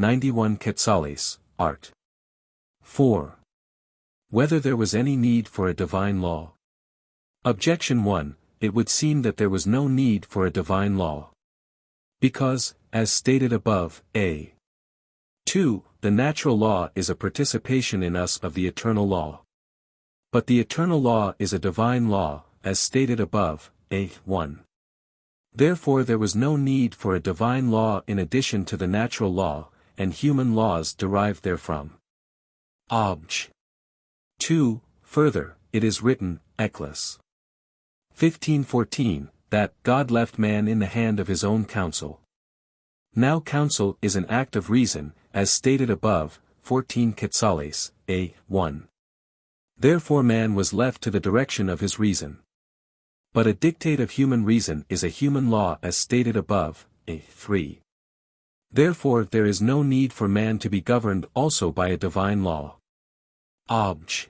91 quetzales, art. 4. Whether there was any need for a divine law. Objection 1, it would seem that there was no need for a divine law. Because, as stated above, a. 2, the natural law is a participation in us of the eternal law. But the eternal law is a divine law, as stated above, a. 1. Therefore there was no need for a divine law in addition to the natural law, and human laws derived therefrom. Obj. 2, further, it is written, Eccles. 15:14, that God left man in the hand of his own counsel. Now counsel is an act of reason, as stated above, 14 quetzales, a. 1. Therefore man was left to the direction of his reason. But a dictate of human reason is a human law as stated above, a. 3. Therefore there is no need for man to be governed also by a divine law. Obj.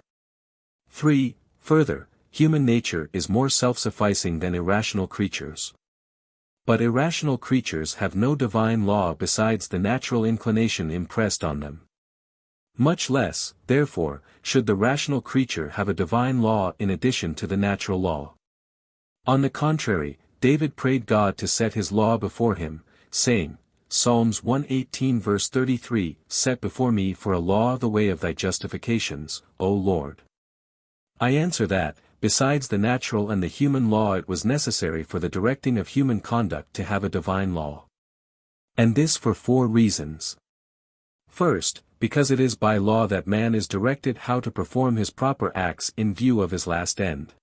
3, further, human nature is more self-sufficing than irrational creatures. But irrational creatures have no divine law besides the natural inclination impressed on them. Much less, therefore, should the rational creature have a divine law in addition to the natural law. On the contrary, David prayed God to set his law before him, saying, Psalms 118 verse 33, Set before me for a law the way of thy justifications, O Lord. I answer that, besides the natural and the human law it was necessary for the directing of human conduct to have a divine law. And this for 4 reasons. First, because it is by law that man is directed how to perform his proper acts in view of his last end.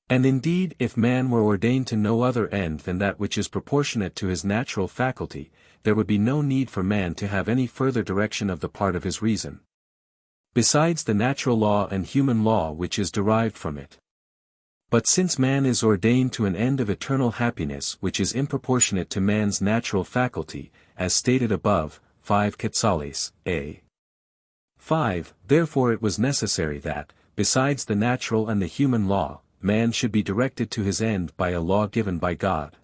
And indeed if man were ordained to no other end than that which is proportionate to his natural faculty, there would be no need for man to have any further direction of the part of his reason. Besides the natural law and human law which is derived from it. But since man is ordained to an end of eternal happiness which is improportionate to man's natural faculty, as stated above, 5 quetzales, a. 5, therefore it was necessary that, besides the natural and the human law, man should be directed to his end by a law given by God.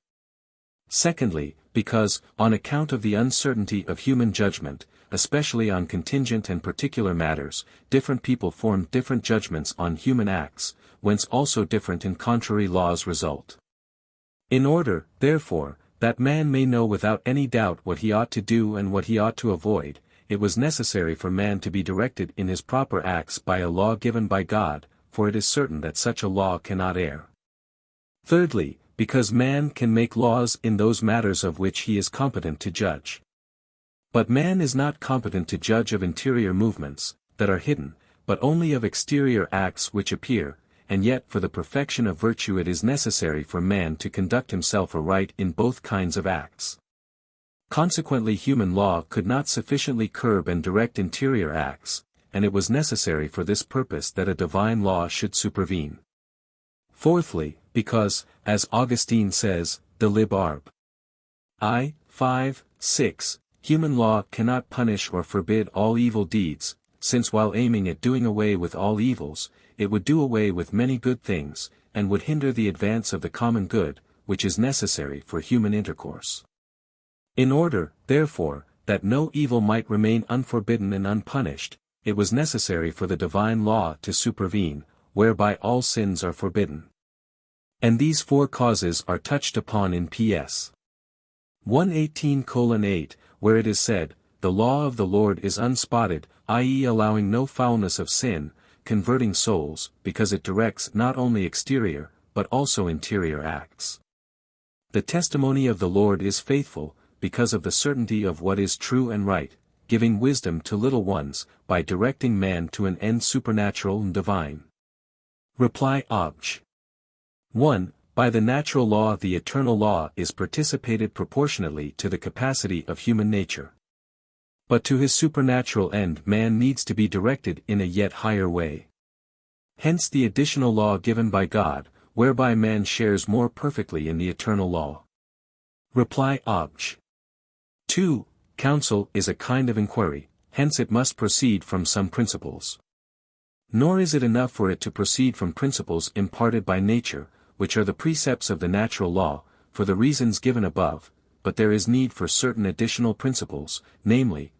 Secondly, because, on account of the uncertainty of human judgment, especially on contingent and particular matters, different people form different judgments on human acts, whence also different and contrary laws result. In order, therefore, that man may know without any doubt what he ought to do and what he ought to avoid, it was necessary for man to be directed in his proper acts by a law given by God, for it is certain that such a law cannot err. Thirdly, because man can make laws in those matters of which he is competent to judge. But man is not competent to judge of interior movements, that are hidden, but only of exterior acts which appear, and yet for the perfection of virtue it is necessary for man to conduct himself aright in both kinds of acts. Consequently human law could not sufficiently curb and direct interior acts, and it was necessary for this purpose that a divine law should supervene. Fourthly, because, as Augustine says, de lib arb. I, 5, 6, human law cannot punish or forbid all evil deeds, since while aiming at doing away with all evils, it would do away with many good things, and would hinder the advance of the common good, which is necessary for human intercourse. In order, therefore, that no evil might remain unforbidden and unpunished, it was necessary for the divine law to supervene, whereby all sins are forbidden. And these 4 causes are touched upon in Ps. 118:8, where it is said, The law of the Lord is unspotted, i.e. allowing no foulness of sin, converting souls, because it directs not only exterior, but also interior acts. The testimony of the Lord is faithful, because of the certainty of what is true and right, giving wisdom to little ones, by directing man to an end supernatural and divine. Reply Obj. 1. By the natural law the eternal law is participated proportionately to the capacity of human nature. But to his supernatural end man needs to be directed in a yet higher way. Hence the additional law given by God, whereby man shares more perfectly in the eternal law. Reply Obj. 2. Counsel is a kind of inquiry, hence it must proceed from some principles. Nor is it enough for it to proceed from principles imparted by nature, which are the precepts of the natural law, for the reasons given above, but there is need for certain additional principles, namely,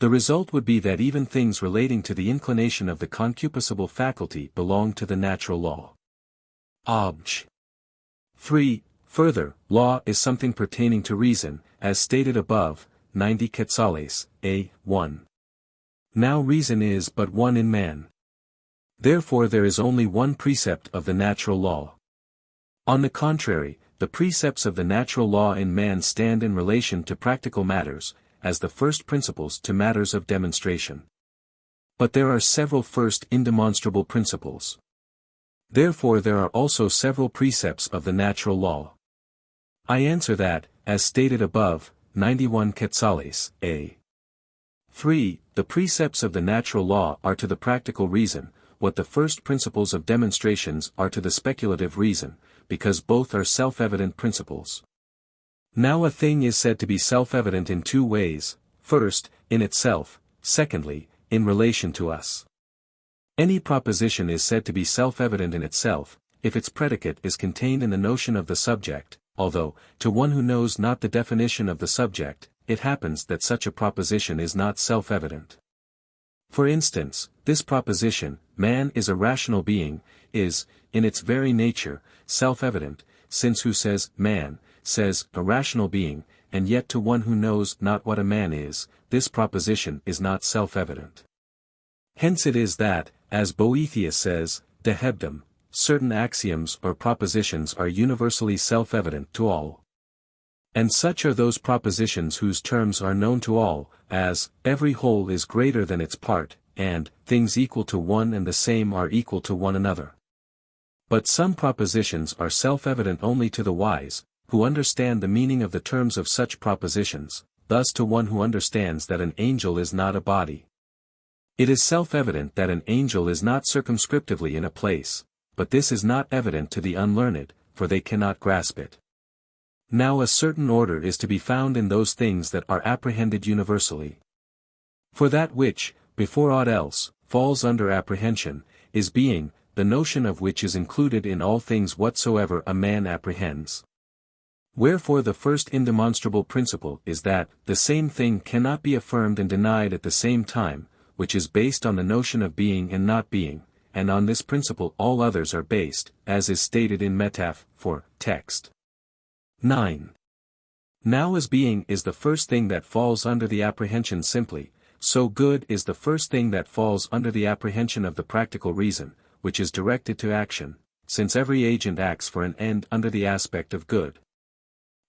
The result would be that even things relating to the inclination of the concupiscible faculty belong to the natural law. Obj. 3. Further, law is something pertaining to reason, as stated above, 90 quetzales, a. 1. Now reason is but one in man. Therefore there is only one precept of the natural law. On the contrary, the precepts of the natural law in man stand in relation to practical matters, as the first principles to matters of demonstration. But there are several first indemonstrable principles. Therefore there are also several precepts of the natural law. I answer that, as stated above, 91 quetzales, a. 3, the precepts of the natural law are to the practical reason, what the first principles of demonstrations are to the speculative reason, because both are self-evident principles. Now a thing is said to be self-evident in two ways: first, in itself; secondly, in relation to us. Any proposition is said to be self-evident in itself, if its predicate is contained in the notion of the subject, although, to one who knows not the definition of the subject, it happens that such a proposition is not self-evident. For instance, this proposition, man is a rational being, is, in its very nature, self-evident, since who says man, says a rational being, and yet to one who knows not what a man is, this proposition is not self-evident. Hence it is that, as Boethius says, de hebdom, certain axioms or propositions are universally self-evident to all. And such are those propositions whose terms are known to all, as, every whole is greater than its part, and, things equal to one and the same are equal to one another. But some propositions are self-evident only to the wise, who understand the meaning of the terms of such propositions, thus to one who understands that an angel is not a body. It is self-evident that an angel is not circumscriptively in a place, but this is not evident to the unlearned, for they cannot grasp it. Now a certain order is to be found in those things that are apprehended universally. For that which, before aught else, falls under apprehension, is being, the notion of which is included in all things whatsoever a man apprehends. Wherefore the first indemonstrable principle is that the same thing cannot be affirmed and denied at the same time, which is based on the notion of being and not being, and on this principle all others are based, as is stated in Metaph. For text. 9. Now as being is the first thing that falls under the apprehension simply, so good is the first thing that falls under the apprehension of the practical reason, which is directed to action, since every agent acts for an end under the aspect of good.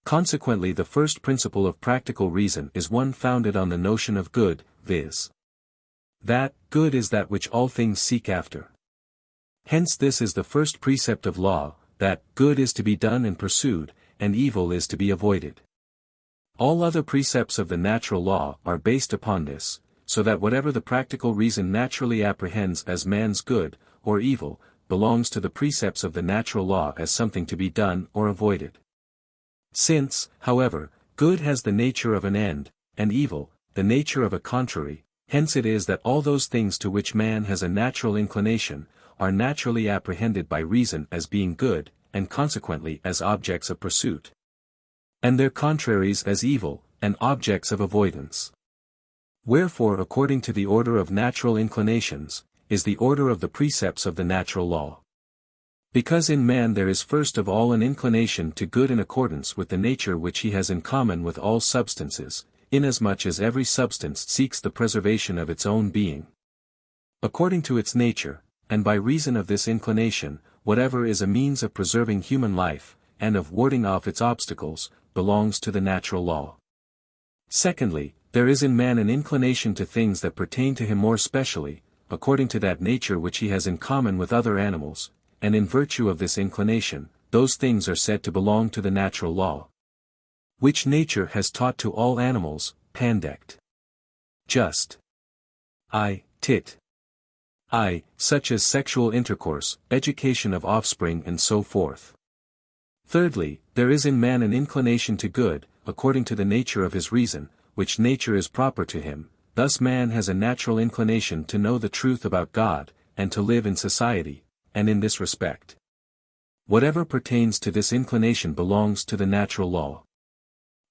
Consequently the first principle of practical reason is one founded on the notion of good, viz. That good is that which all things seek after. Hence this is the first precept of law, that good is to be done and pursued, and evil is to be avoided. All other precepts of the natural law are based upon this, so that whatever the practical reason naturally apprehends as man's good, or evil, belongs to the precepts of the natural law as something to be done or avoided. Since, however, good has the nature of an end, and evil, the nature of a contrary, hence it is that all those things to which man has a natural inclination, are naturally apprehended by reason as being good, and consequently as objects of pursuit. And their contraries as evil, and objects of avoidance. Wherefore according to the order of natural inclinations, is the order of the precepts of the natural law. Because in man there is first of all an inclination to good in accordance with the nature which he has in common with all substances, inasmuch as every substance seeks the preservation of its own being. According to its nature, and by reason of this inclination, whatever is a means of preserving human life, and of warding off its obstacles, belongs to the natural law. Secondly, there is in man an inclination to things that pertain to him more specially, according to that nature which he has in common with other animals, and in virtue of this inclination, those things are said to belong to the natural law. Which nature has taught to all animals, pandect. Just. Tit. Such as sexual intercourse, education of offspring and so forth. Thirdly, there is in man an inclination to good, according to the nature of his reason, which nature is proper to him, thus man has a natural inclination to know the truth about God, and to live in society, and in this respect. Whatever pertains to this inclination belongs to the natural law.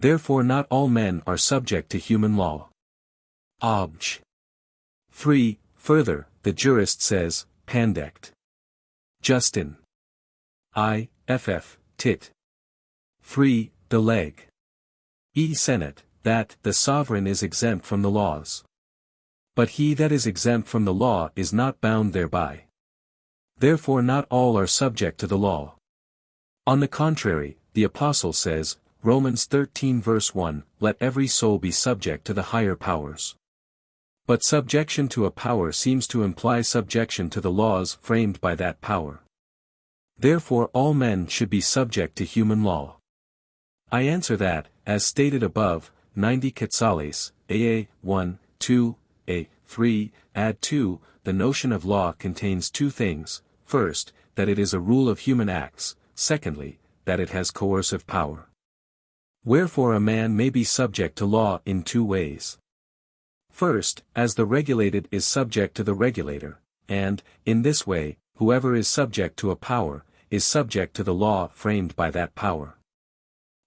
Therefore not all men are subject to human law. Obj. 3. Further, the jurist says, Pandect. Justin. I.F.F. Tit. 3. The leg. E. Senate, that the sovereign is exempt from the laws. But he that is exempt from the law is not bound thereby. Therefore not all are subject to the law. On the contrary, the Apostle says, Romans 13 verse 1, let every soul be subject to the higher powers. But subjection to a power seems to imply subjection to the laws framed by that power. Therefore all men should be subject to human law. I answer that, as stated above, 90 Quetzales, AA, 1, 2, A, 3, add 2, the notion of law contains two things, first, that it is a rule of human acts, secondly, that it has coercive power. Wherefore a man may be subject to law in two ways. First, as the regulated is subject to the regulator, and, in this way, whoever is subject to a power, is subject to the law framed by that power.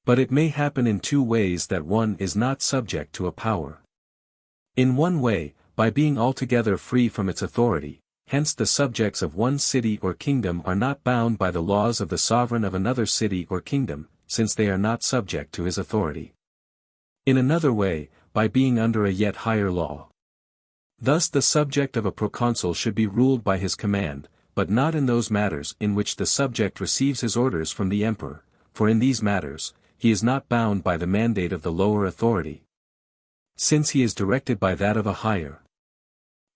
But it may happen in two ways that one is not subject to a power. In one way, by being altogether free from its authority, hence the subjects of one city or kingdom are not bound by the laws of the sovereign of another city or kingdom, since they are not subject to his authority. In another way, by being under a yet higher law. Thus the subject of a proconsul should be ruled by his command, but not in those matters in which the subject receives his orders from the emperor, for in these matters, he is not bound by the mandate of the lower authority, since he is directed by that of a higher.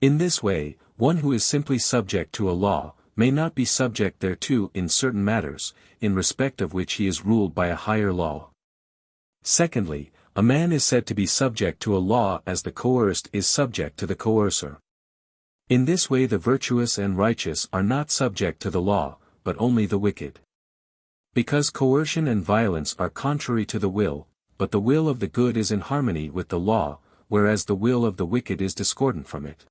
In this way, one who is simply subject to a law, may not be subject thereto in certain matters, in respect of which he is ruled by a higher law. Secondly, a man is said to be subject to a law as the coerced is subject to the coercer. In this way the virtuous and righteous are not subject to the law, but only the wicked. Because coercion and violence are contrary to the will, but the will of the good is in harmony with the law, whereas the will of the wicked is discordant from it.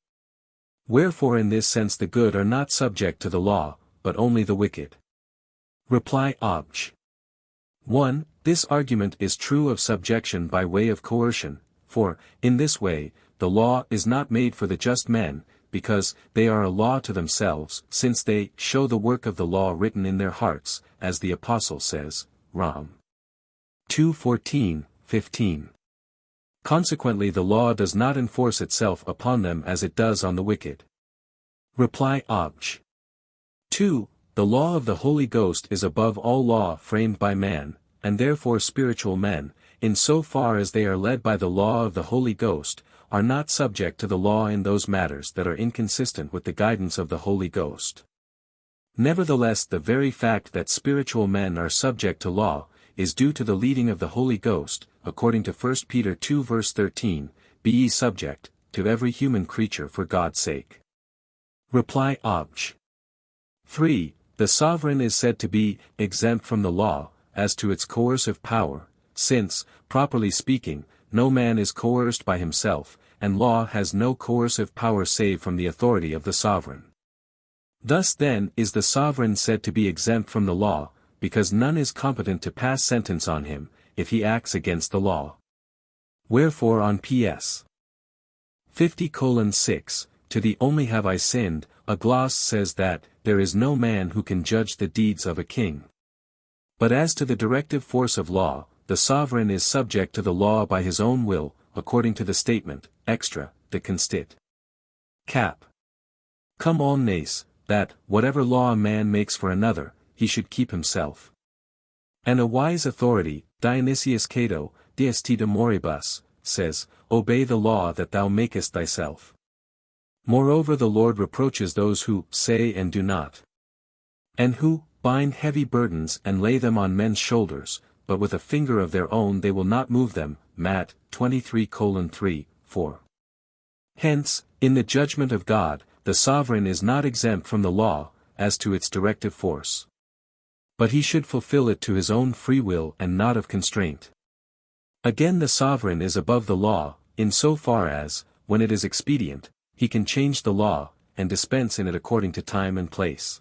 Wherefore in this sense the good are not subject to the law, but only the wicked. Reply Obj. 1. This argument is true of subjection by way of coercion, for, in this way, the law is not made for the just men, because they are a law to themselves, since they show the work of the law written in their hearts, as the Apostle says, Rom. 2:14, 15. Consequently the law does not enforce itself upon them as it does on the wicked. Reply Obj. 2. The law of the Holy Ghost is above all law framed by man, and therefore spiritual men, in so far as they are led by the law of the Holy Ghost, are not subject to the law in those matters that are inconsistent with the guidance of the Holy Ghost. Nevertheless the very fact that spiritual men are subject to law, is due to the leading of the Holy Ghost, according to 1 Peter 2 verse 13, be ye subject, to every human creature for God's sake. Reply Obj. 3. The sovereign is said to be exempt from the law, as to its coercive power, since, properly speaking, no man is coerced by himself, and law has no coercive power save from the authority of the sovereign. Thus then is the sovereign said to be exempt from the law, because none is competent to pass sentence on him, if he acts against the law. Wherefore on Ps. 50:6, to the only have I sinned, a gloss says that, there is no man who can judge the deeds of a king. But as to the directive force of law, the sovereign is subject to the law by his own will, according to the statement, extra, the constit. Cap. Cum omnes, that, whatever law a man makes for another, he should keep himself. And a wise authority, Dionysius Cato, Deesti de Moribus, says, obey the law that thou makest thyself. Moreover the Lord reproaches those who say and do not. And who bind heavy burdens and lay them on men's shoulders, but with a finger of their own they will not move them, Matt. 23:3, 4. Hence, in the judgment of God, the sovereign is not exempt from the law, as to its directive force. But he should fulfill it to his own free will and not of constraint. Again the sovereign is above the law, in so far as, when it is expedient, he can change the law, and dispense in it according to time and place.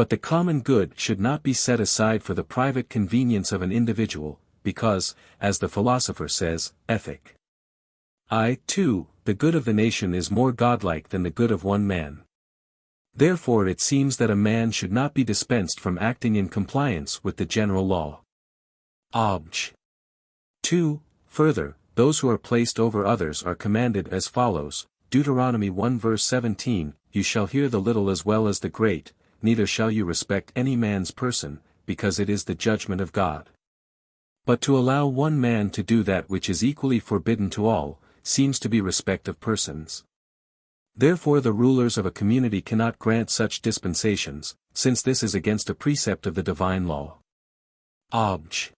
But the common good should not be set aside for the private convenience of an individual, because, as the philosopher says, Ethic I, the good of the nation is more godlike than the good of one man. Therefore it seems that a man should not be dispensed from acting in compliance with the general law. Obj. 2. Further, those who are placed over others are commanded as follows, Deuteronomy 1 verse 17, You shall hear the little as well as the great, neither shall you respect any man's person, because it is the judgment of God. But to allow one man to do that which is equally forbidden to all, seems to be respect of persons. Therefore the rulers of a community cannot grant such dispensations, since this is against a precept of the divine law. Obj.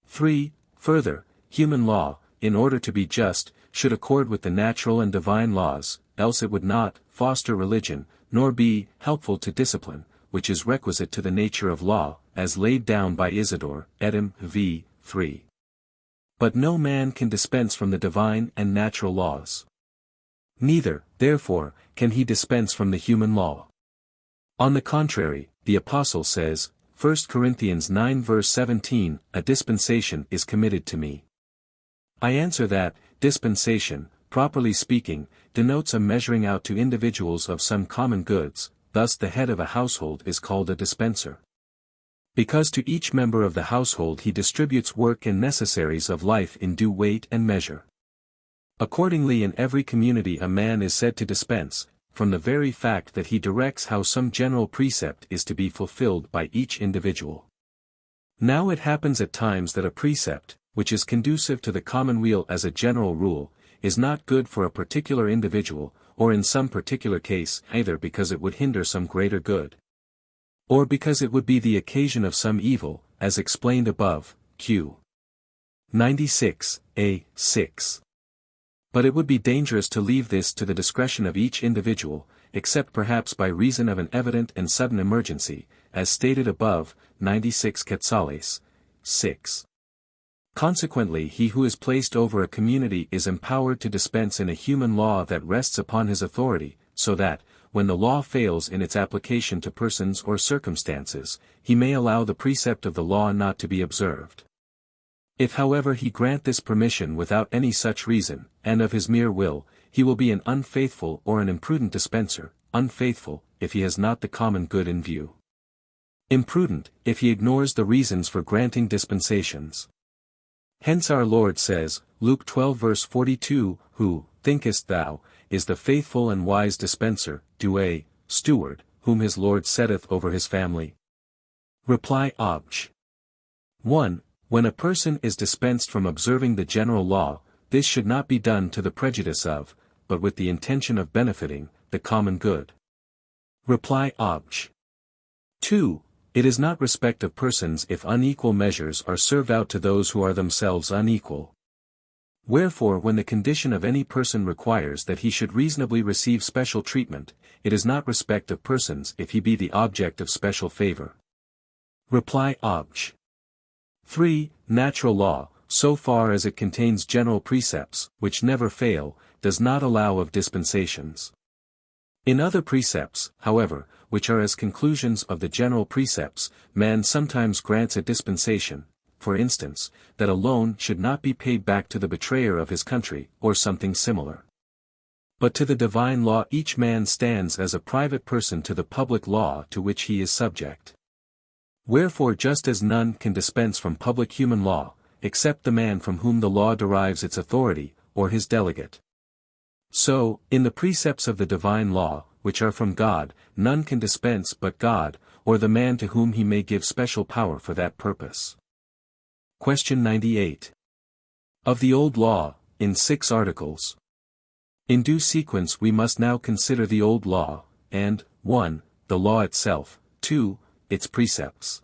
3. Further, human law, in order to be just, should accord with the natural and divine laws, else it would not foster religion, nor be helpful to discipline, which is requisite to the nature of law, as laid down by Isidore, Edom v. 3. But no man can dispense from the divine and natural laws. Neither, therefore, can he dispense from the human law. On the contrary, the Apostle says, 1 Corinthians 9 verse 17, A dispensation is committed to me. I answer that, dispensation, properly speaking, denotes a measuring out to individuals of some common goods, thus the head of a household is called a dispenser. Because to each member of the household he distributes work and necessaries of life in due weight and measure. Accordingly in every community a man is said to dispense, from the very fact that he directs how some general precept is to be fulfilled by each individual. Now it happens at times that a precept, which is conducive to the commonweal as a general rule, is not good for a particular individual, or in some particular case either because it would hinder some greater good, or because it would be the occasion of some evil, as explained above, Q. 96, a. 6. But it would be dangerous to leave this to the discretion of each individual, except perhaps by reason of an evident and sudden emergency, as stated above, 96 Quetzales, 6. Consequently he who is placed over a community is empowered to dispense in a human law that rests upon his authority, so that, when the law fails in its application to persons or circumstances, he may allow the precept of the law not to be observed. If however he grant this permission without any such reason, and of his mere will, he will be an unfaithful or an imprudent dispenser, unfaithful, if he has not the common good in view. Imprudent, if he ignores the reasons for granting dispensations. Hence our Lord says, Luke 12 verse 42, Who, thinkest thou, is the faithful and wise dispenser, douay, steward, whom his Lord setteth over his family? Reply Obj. 1. When a person is dispensed from observing the general law, this should not be done to the prejudice of, but with the intention of benefiting, the common good. Reply Obj. 2. It is not respect of persons if unequal measures are served out to those who are themselves unequal. Wherefore when the condition of any person requires that he should reasonably receive special treatment, it is not respect of persons if he be the object of special favor. Reply Obj. 3. Natural law, so far as it contains general precepts, which never fail, does not allow of dispensations. In other precepts, however, which are as conclusions of the general precepts, man sometimes grants a dispensation, for instance, that a loan should not be paid back to the betrayer of his country, or something similar. But to the divine law each man stands as a private person to the public law to which he is subject. Wherefore just as none can dispense from public human law, except the man from whom the law derives its authority, or his delegate. So, in the precepts of the divine law, which are from God, none can dispense but God, or the man to whom he may give special power for that purpose. Question 98. Of the Old Law, in 6 articles. In due sequence we must now consider the Old Law, and, 1. The law itself, 2. Its precepts.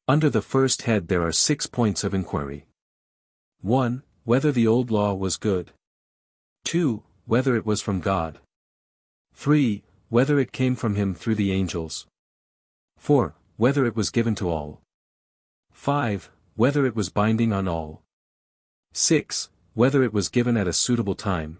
Under the first head there are 6 points of inquiry. 1. Whether the Old Law was good. 2. Whether it was from God. 3. Whether it came from him through the angels. 4. Whether it was given to all. 5. Whether it was binding on all. 6. Whether it was given at a suitable time.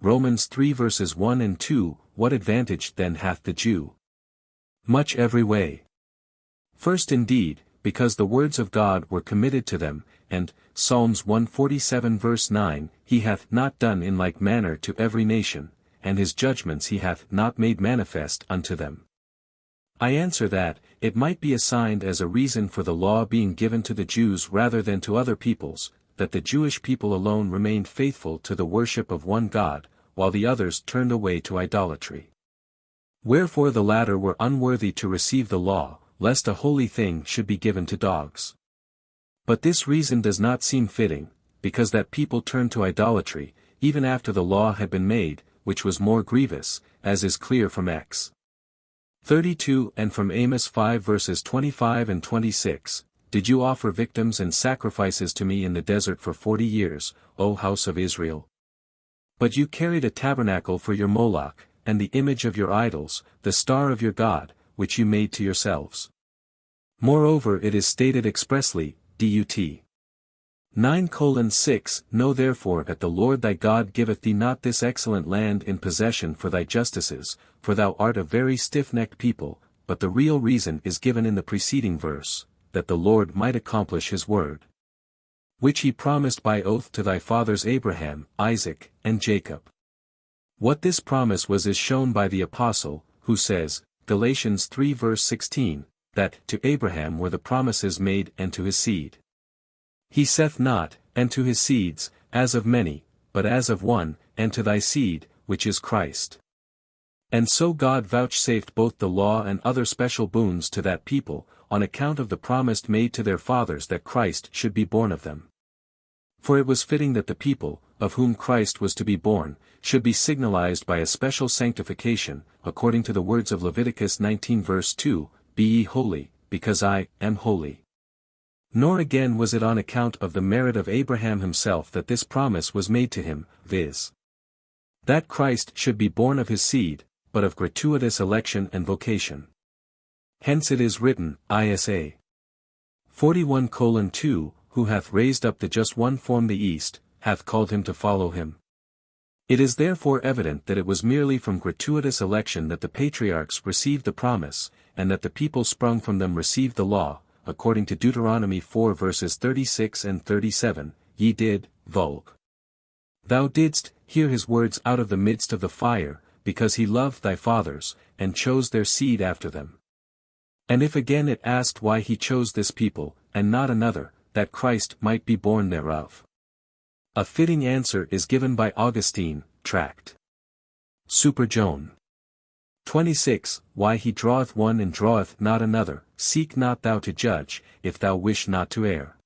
Romans 3 verses 1 and 2, what advantage then hath the Jew? Much every way. First indeed, because the words of God were committed to them, and, Psalms 147 verse 9, he hath not done in like manner to every nation, and his judgments he hath not made manifest unto them. I answer that, it might be assigned as a reason for the law being given to the Jews rather than to other peoples, that the Jewish people alone remained faithful to the worship of one God, while the others turned away to idolatry. Wherefore the latter were unworthy to receive the law, lest a holy thing should be given to dogs. But this reason does not seem fitting, because that people turned to idolatry, even after the law had been made, which was more grievous, as is clear from Ex. 32 and from Amos 5 verses 25 and 26, Did you offer victims and sacrifices to me in the desert for 40 years, O house of Israel? But you carried a tabernacle for your Moloch, and the image of your idols, the star of your God, which you made to yourselves. Moreover it is stated expressly, Dut. 9:6, Know therefore that the Lord thy God giveth thee not this excellent land in possession for thy justices, for thou art a very stiff-necked people, but the real reason is given in the preceding verse, that the Lord might accomplish his word, which he promised by oath to thy fathers Abraham, Isaac, and Jacob. What this promise was is shown by the Apostle, who says, Galatians 3 verse 16, that to Abraham were the promises made and to his seed. He saith not, and to his seeds, as of many, but as of one, and to thy seed, which is Christ. And so God vouchsafed both the law and other special boons to that people, on account of the promise made to their fathers that Christ should be born of them. For it was fitting that the people, of whom Christ was to be born, should be signalized by a special sanctification, according to the words of Leviticus 19 verse 2, Be ye holy, because I am holy. Nor again was it on account of the merit of Abraham himself that this promise was made to him, viz. That Christ should be born of his seed, but of gratuitous election and vocation. Hence it is written, Isa. 41:2, Who hath raised up the just one from the east, hath called him to follow him. It is therefore evident that it was merely from gratuitous election that the patriarchs received the promise, and that the people sprung from them received the law, according to Deuteronomy 4 verses 36 and 37, Ye did, Vulg. Thou didst hear his words out of the midst of the fire, because he loved thy fathers, and chose their seed after them. And if again it asked why he chose this people, and not another, that Christ might be born thereof. A fitting answer is given by Augustine, Tract. Super Joan. 26, Why he draweth one and draweth not another, seek not thou to judge, if thou wish not to err.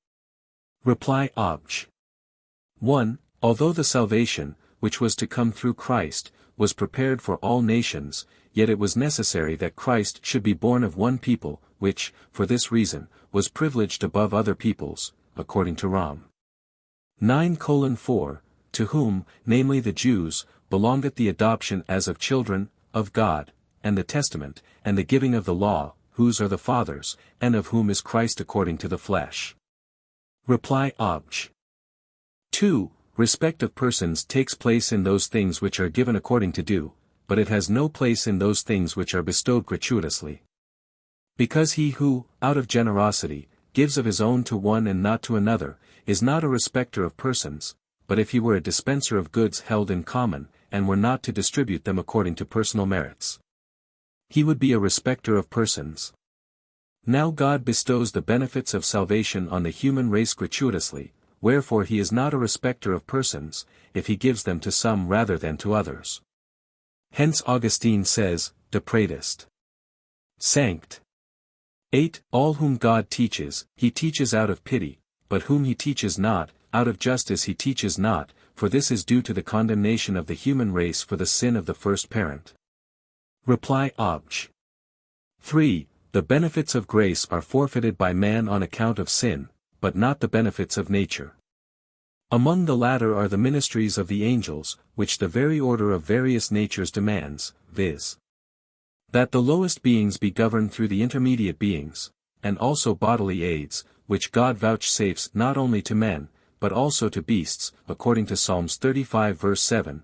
Reply Obj. 1. Although the salvation, which was to come through Christ, was prepared for all nations, yet it was necessary that Christ should be born of one people, which, for this reason, was privileged above other peoples, according to Rom. 9:4, to whom, namely the Jews, belongeth the adoption as of children, of God, and the testament, and the giving of the law, whose are the fathers, and of whom is Christ according to the flesh. Reply Obj. 2. Respect of persons takes place in those things which are given according to due, but it has no place in those things which are bestowed gratuitously. Because he who, out of generosity, gives of his own to one and not to another, is not a respecter of persons, but if he were a dispenser of goods held in common, and were not to distribute them according to personal merits, he would be a respecter of persons. Now God bestows the benefits of salvation on the human race gratuitously, wherefore he is not a respecter of persons, if he gives them to some rather than to others. Hence Augustine says, De praedest. Sanct. 8. All whom God teaches, he teaches out of pity, but whom he teaches not, out of justice he teaches not, for this is due to the condemnation of the human race for the sin of the first parent. Reply Obj. 3. The benefits of grace are forfeited by man on account of sin, but not the benefits of nature. Among the latter are the ministries of the angels, which the very order of various natures demands, viz. That the lowest beings be governed through the intermediate beings, and also bodily aids, which God vouchsafes not only to men, but also to beasts, according to Psalms 35 verse 7,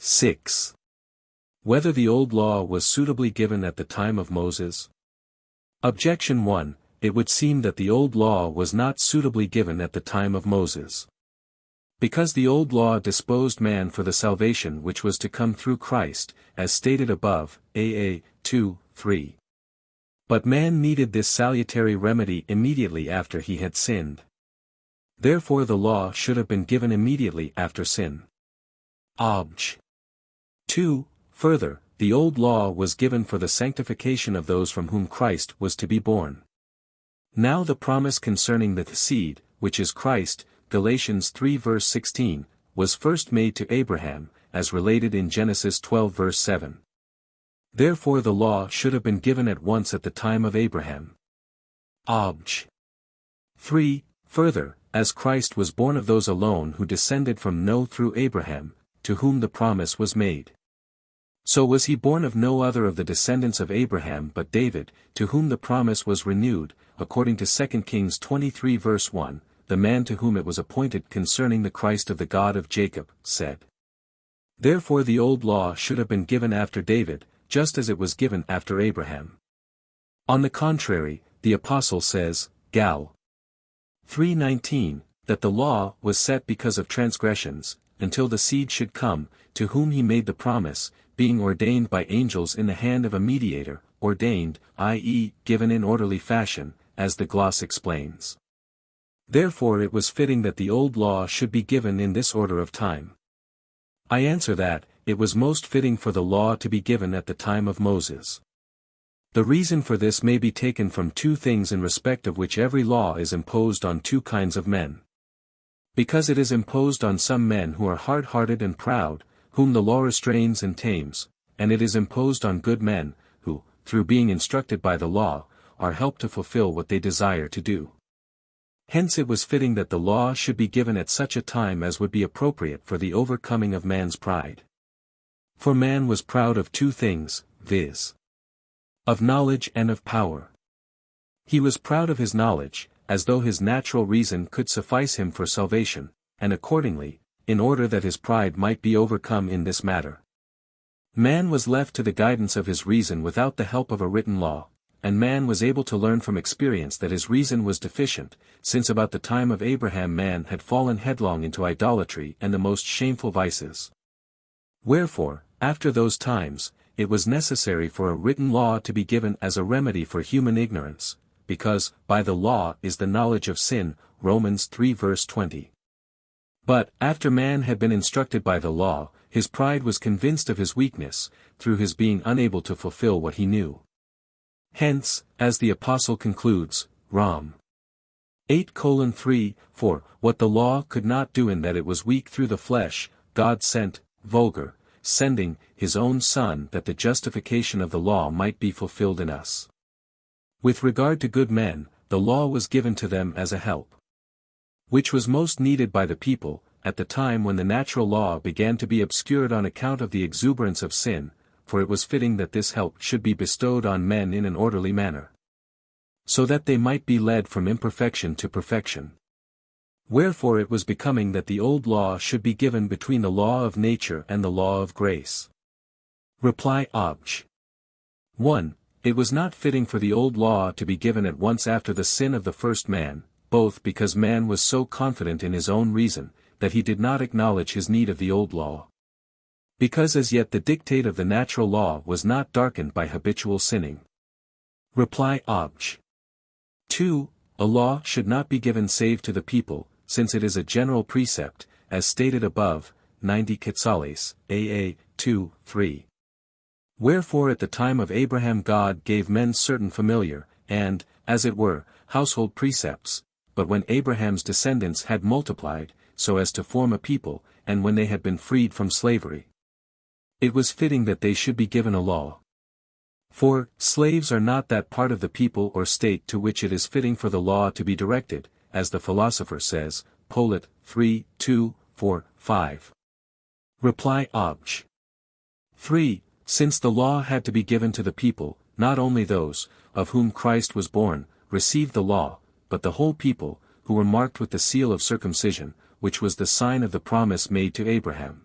6. Whether the old law was suitably given at the time of Moses? Objection 1. It would seem that the old law was not suitably given at the time of Moses. Because the old law disposed man for the salvation which was to come through Christ, as stated above, AA 2:3. But man needed this salutary remedy immediately after he had sinned. Therefore the law should have been given immediately after sin. Obj. 2. Further, the old law was given for the sanctification of those from whom Christ was to be born. Now the promise concerning the seed, which is Christ, Galatians 3 verse 16, was first made to Abraham, as related in Genesis 12 verse 7. Therefore the law should have been given at once at the time of Abraham. Obj. 3. Further, as Christ was born of those alone who descended from Noah through Abraham, to whom the promise was made. So was he born of no other of the descendants of Abraham but David, to whom the promise was renewed, according to 2 Kings 23 verse 1, the man to whom it was appointed concerning the Christ of the God of Jacob, said. Therefore the old law should have been given after David, just as it was given after Abraham. On the contrary, the Apostle says, Gal. 3:19, that the law was set because of transgressions, until the seed should come, to whom he made the promise, being ordained by angels in the hand of a mediator, ordained, i.e., given in orderly fashion, as the gloss explains. Therefore it was fitting that the old law should be given in this order of time. I answer that, it was most fitting for the law to be given at the time of Moses. The reason for this may be taken from two things in respect of which every law is imposed on two kinds of men. Because it is imposed on some men who are hard-hearted and proud, whom the law restrains and tames, and it is imposed on good men, who, through being instructed by the law, are helped to fulfill what they desire to do. Hence it was fitting that the law should be given at such a time as would be appropriate for the overcoming of man's pride. For man was proud of two things, viz. Of knowledge and of power. He was proud of his knowledge, as though his natural reason could suffice him for salvation, and accordingly, in order that his pride might be overcome in this matter. Man was left to the guidance of his reason without the help of a written law, and man was able to learn from experience that his reason was deficient, since about the time of Abraham man had fallen headlong into idolatry and the most shameful vices. Wherefore, after those times, it was necessary for a written law to be given as a remedy for human ignorance, because, by the law is the knowledge of sin, Romans 3 verse 20. But, after man had been instructed by the law, his pride was convinced of his weakness, through his being unable to fulfill what he knew. Hence, as the Apostle concludes, Rom. 8:3, for, what the law could not do in that it was weak through the flesh, God sent, vulgar, sending, his own Son that the justification of the law might be fulfilled in us. With regard to good men, the law was given to them as a help, which was most needed by the people, at the time when the natural law began to be obscured on account of the exuberance of sin, for it was fitting that this help should be bestowed on men in an orderly manner, so that they might be led from imperfection to perfection. Wherefore it was becoming that the old law should be given between the law of nature and the law of grace. Reply Obj. 1. It was not fitting for the old law to be given at once after the sin of the first man, both because man was so confident in his own reason, that he did not acknowledge his need of the old law. Because as yet the dictate of the natural law was not darkened by habitual sinning. Reply Obj. 2. A law should not be given save to the people, since it is a general precept, as stated above, 90 Quetzales, AA 2:3. Wherefore at the time of Abraham God gave men certain familiar, and, as it were, household precepts, but when Abraham's descendants had multiplied, so as to form a people, and when they had been freed from slavery, it was fitting that they should be given a law. For, slaves are not that part of the people or state to which it is fitting for the law to be directed, as the philosopher says, Polit. 3:2-4-5. Reply Obj. 3. Since the law had to be given to the people, not only those, of whom Christ was born, received the law, but the whole people, who were marked with the seal of circumcision, which was the sign of the promise made to Abraham.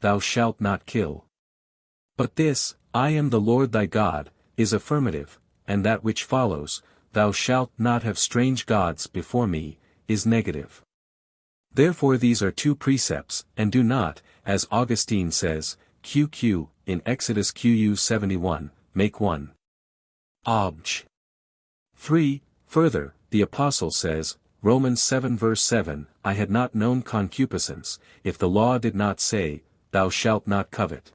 thou shalt not kill. But this, I am the Lord thy God, is affirmative, and that which follows, thou shalt not have strange gods before me, is negative. Therefore these are two precepts, and do not, as Augustine says, QQ, in Exodus QU 71, make one. Obj. 3. Further, the Apostle says, Romans 7 verse 7, I had not known concupiscence, if the law did not say, thou shalt not covet.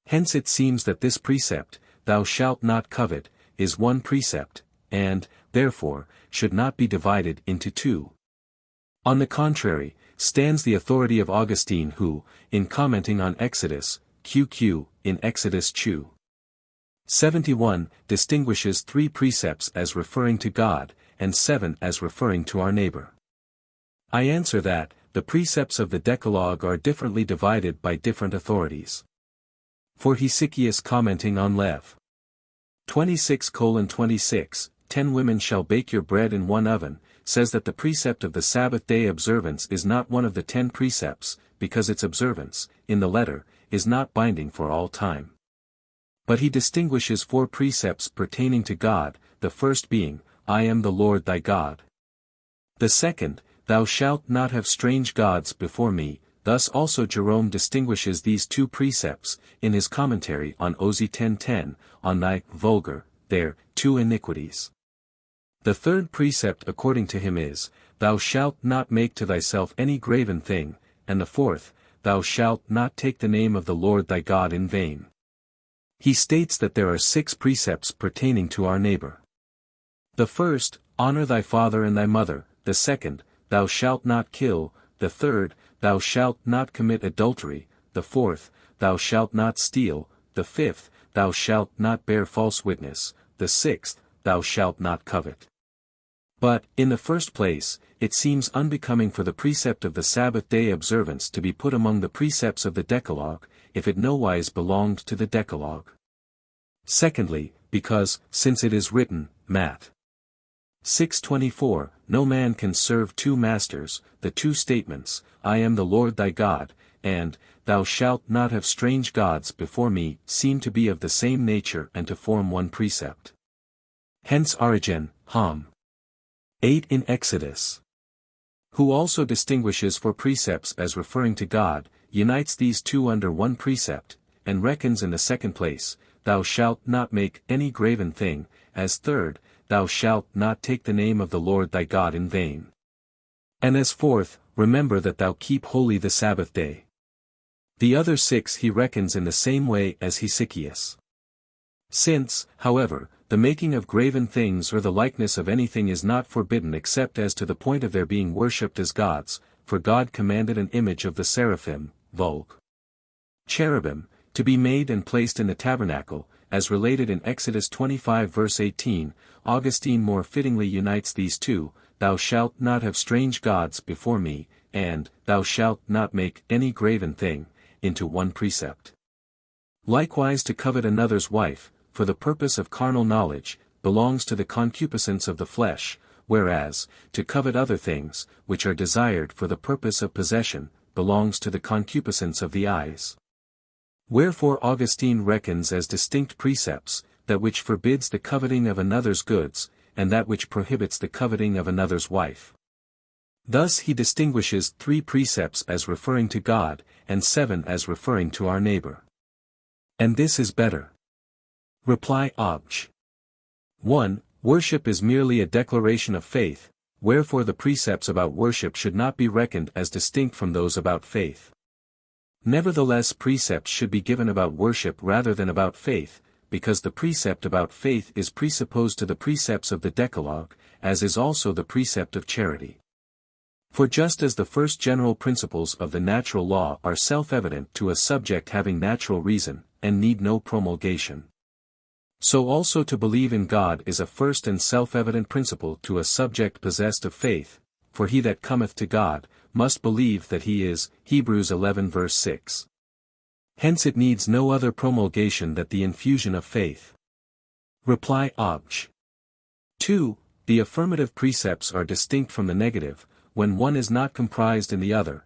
Hence it seems that this precept, thou shalt not covet, is one precept, and, therefore, should not be divided into two. On the contrary, stands the authority of Augustine who, in commenting on Exodus, QQ, in Exodus Q. 71, distinguishes 3 precepts as referring to God, and 7 as referring to our neighbor. I answer that, the precepts of the Decalogue are differently divided by different authorities. For Hesychius commenting on Lev. 26:26, 10 women shall bake your bread in one oven, says that the precept of the Sabbath day observance is not one of the 10 precepts, because its observance, in the letter, is not binding for all time. But he distinguishes 4 precepts pertaining to God, the first being, I am the Lord thy God. The second, thou shalt not have strange gods before me, thus also Jerome distinguishes these 2 precepts, in his commentary on OZ 10:10, on thy, vulgar, their, 2 iniquities. The third precept according to him is, thou shalt not make to thyself any graven thing, and the fourth, thou shalt not take the name of the Lord thy God in vain. He states that there are 6 precepts pertaining to our neighbor. The first, honor thy father and thy mother, the second, thou shalt not kill, the third, thou shalt not commit adultery, the fourth, thou shalt not steal, the fifth, thou shalt not bear false witness, the sixth, thou shalt not covet. But, in the first place, it seems unbecoming for the precept of the Sabbath day observance to be put among the precepts of the Decalogue, if it nowise belonged to the Decalogue. Secondly, because, since it is written, Matt. 6:24, no man can serve 2 masters, the 2 statements, I am the Lord thy God, and, thou shalt not have strange gods before me, seem to be of the same nature and to form one precept. Hence Origen, Hom. 8 in Exodus. Who also distinguishes 4 precepts as referring to God, unites these 2 under one precept, and reckons in the second place, thou shalt not make any graven thing, as third, thou shalt not take the name of the Lord thy God in vain. And as fourth, remember that thou keep holy the Sabbath day. The other 6 he reckons in the same way as Hesychius. Since, however, the making of graven things or the likeness of anything is not forbidden except as to the point of their being worshipped as gods, for God commanded an image of the seraphim, vulg. Cherubim, to be made and placed in the tabernacle, as related in Exodus 25 verse 18, Augustine more fittingly unites these 2, thou shalt not have strange gods before me, and, thou shalt not make any graven thing, into one precept. Likewise to covet another's wife, for the purpose of carnal knowledge, belongs to the concupiscence of the flesh, whereas, to covet other things, which are desired for the purpose of possession, belongs to the concupiscence of the eyes. Wherefore Augustine reckons as distinct precepts, that which forbids the coveting of another's goods, and that which prohibits the coveting of another's wife. Thus he distinguishes 3 precepts as referring to God, and 7 as referring to our neighbor. And this is better. Reply Obj. 1. Worship is merely a declaration of faith, wherefore the precepts about worship should not be reckoned as distinct from those about faith. Nevertheless precepts should be given about worship rather than about faith, because the precept about faith is presupposed to the precepts of the Decalogue, as is also the precept of charity. For just as the first general principles of the natural law are self-evident to a subject having natural reason, and need no promulgation, so also to believe in God is a first and self-evident principle to a subject possessed of faith, for he that cometh to God, must believe that he is, Hebrews 11 verse 6. Hence it needs no other promulgation than the infusion of faith. Reply Obj. 2. The affirmative precepts are distinct from the negative, when one is not comprised in the other,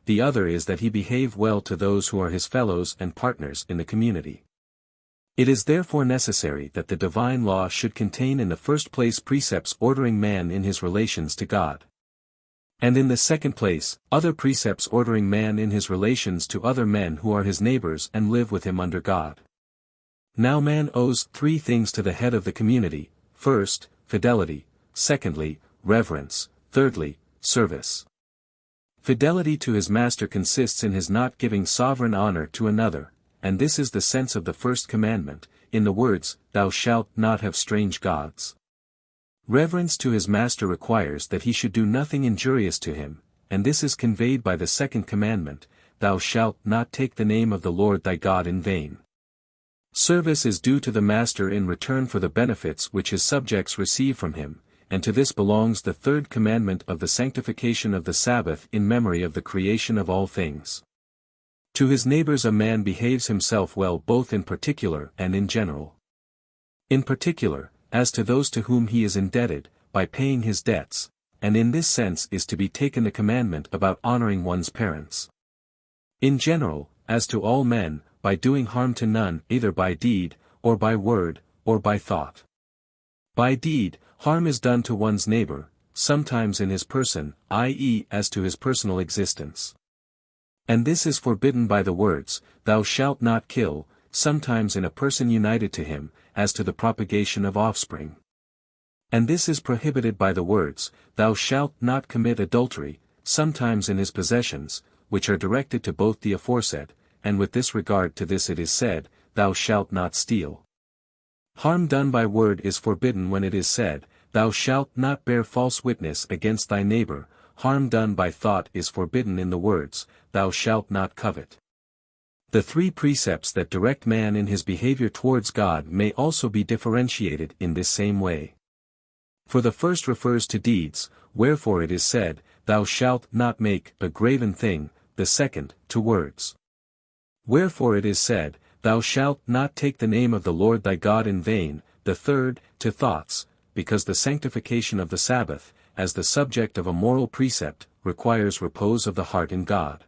the other is that he behave well to those who are his fellows and partners in the community. It is therefore necessary that the divine law should contain in the first place precepts ordering man in his relations to God. And in the second place, other precepts ordering man in his relations to other men who are his neighbors and live with him under God. Now man owes 3 things to the head of the community: first, fidelity; secondly, reverence; thirdly, service. Fidelity to his master consists in his not giving sovereign honor to another, and this is the sense of the first commandment, in the words, "Thou shalt not have strange gods." Reverence to his master requires that he should do nothing injurious to him, and this is conveyed by the second commandment, "Thou shalt not take the name of the Lord thy God in vain." Service is due to the master in return for the benefits which his subjects receive from him, and to this belongs the third commandment of the sanctification of the Sabbath in memory of the creation of all things. To his neighbors a man behaves himself well both in particular and in general. In particular, as to those to whom he is indebted, by paying his debts, and in this sense is to be taken the commandment about honoring one's parents. In general, as to all men, by doing harm to none either by deed, or by word, or by thought. By deed, harm is done to one's neighbor, sometimes in his person, i.e. as to his personal existence. And this is forbidden by the words, "Thou shalt not kill," sometimes in a person united to him, as to the propagation of offspring. And this is prohibited by the words, "Thou shalt not commit adultery," sometimes in his possessions, which are directed to both the aforesaid, and with this regard to this it is said, "Thou shalt not steal." Harm done by word is forbidden when it is said, "Thou shalt not bear false witness against thy neighbor." Harm done by thought is forbidden in the words, "Thou shalt not covet." The 3 precepts that direct man in his behavior towards God may also be differentiated in this same way. For the first refers to deeds, wherefore it is said, "Thou shalt not make a graven thing," the second, to words. Wherefore it is said, "Thou shalt not take the name of the Lord thy God in vain," the third, to thoughts, because the sanctification of the Sabbath, as the subject of a moral precept, requires repose of the heart in God.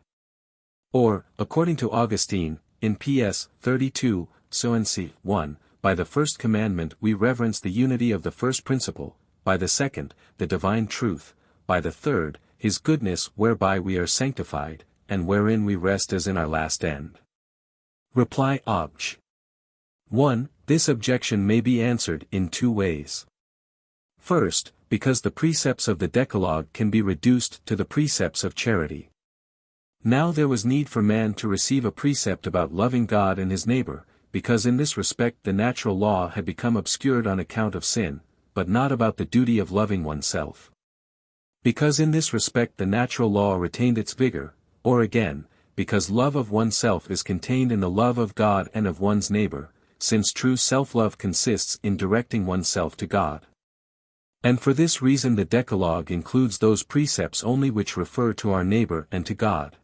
Or, according to Augustine, in Ps. 32, Soenc. 1, by the first commandment we reverence the unity of the first principle, by the second, the divine truth, by the third, his goodness whereby we are sanctified, and wherein we rest as in our last end. Reply Obj. 1. This objection may be answered in 2 ways. First, because the precepts of the Decalogue can be reduced to the precepts of charity. Now there was need for man to receive a precept about loving God and his neighbor, because in this respect the natural law had become obscured on account of sin, but not about the duty of loving oneself. Because in this respect the natural law retained its vigor, or again, because love of oneself is contained in the love of God and of one's neighbor, since true self-love consists in directing oneself to God. And for this reason the Decalogue includes those precepts only which refer to our neighbor and to God.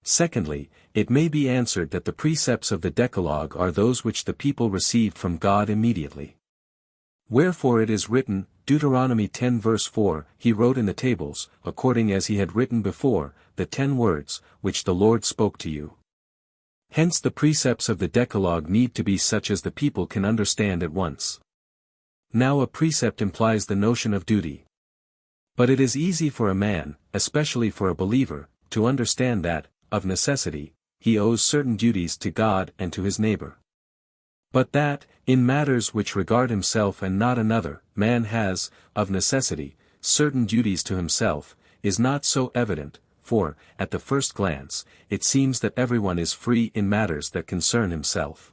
Secondly, it may be answered that the precepts of the Decalogue are those which the people received from God immediately. Wherefore it is written, Deuteronomy 10 verse 4, He wrote in the tables, according as he had written before, the 10 words, which the Lord spoke to you. Hence the precepts of the Decalogue need to be such as the people can understand at once. Now a precept implies the notion of duty. But it is easy for a man, especially for a believer, to understand that, of necessity, he owes certain duties to God and to his neighbor. But that, in matters which regard himself and not another, man has, of necessity, certain duties to himself, is not so evident, for, at the first glance, it seems that everyone is free in matters that concern himself.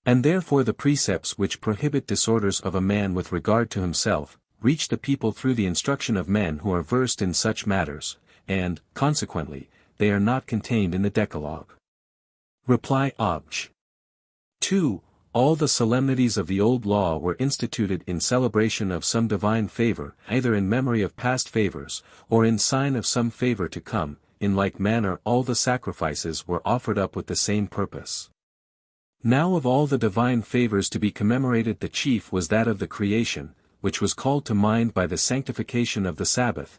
And therefore the precepts which prohibit disorders of a man with regard to himself, reach the people through the instruction of men who are versed in such matters, and, consequently, they are not contained in the Decalogue. Reply Obj. 2. All the solemnities of the Old Law were instituted in celebration of some divine favor, either in memory of past favors, or in sign of some favor to come. In like manner all the sacrifices were offered up with the same purpose. Now of all the divine favors to be commemorated the chief was that of the creation, which was called to mind by the sanctification of the Sabbath,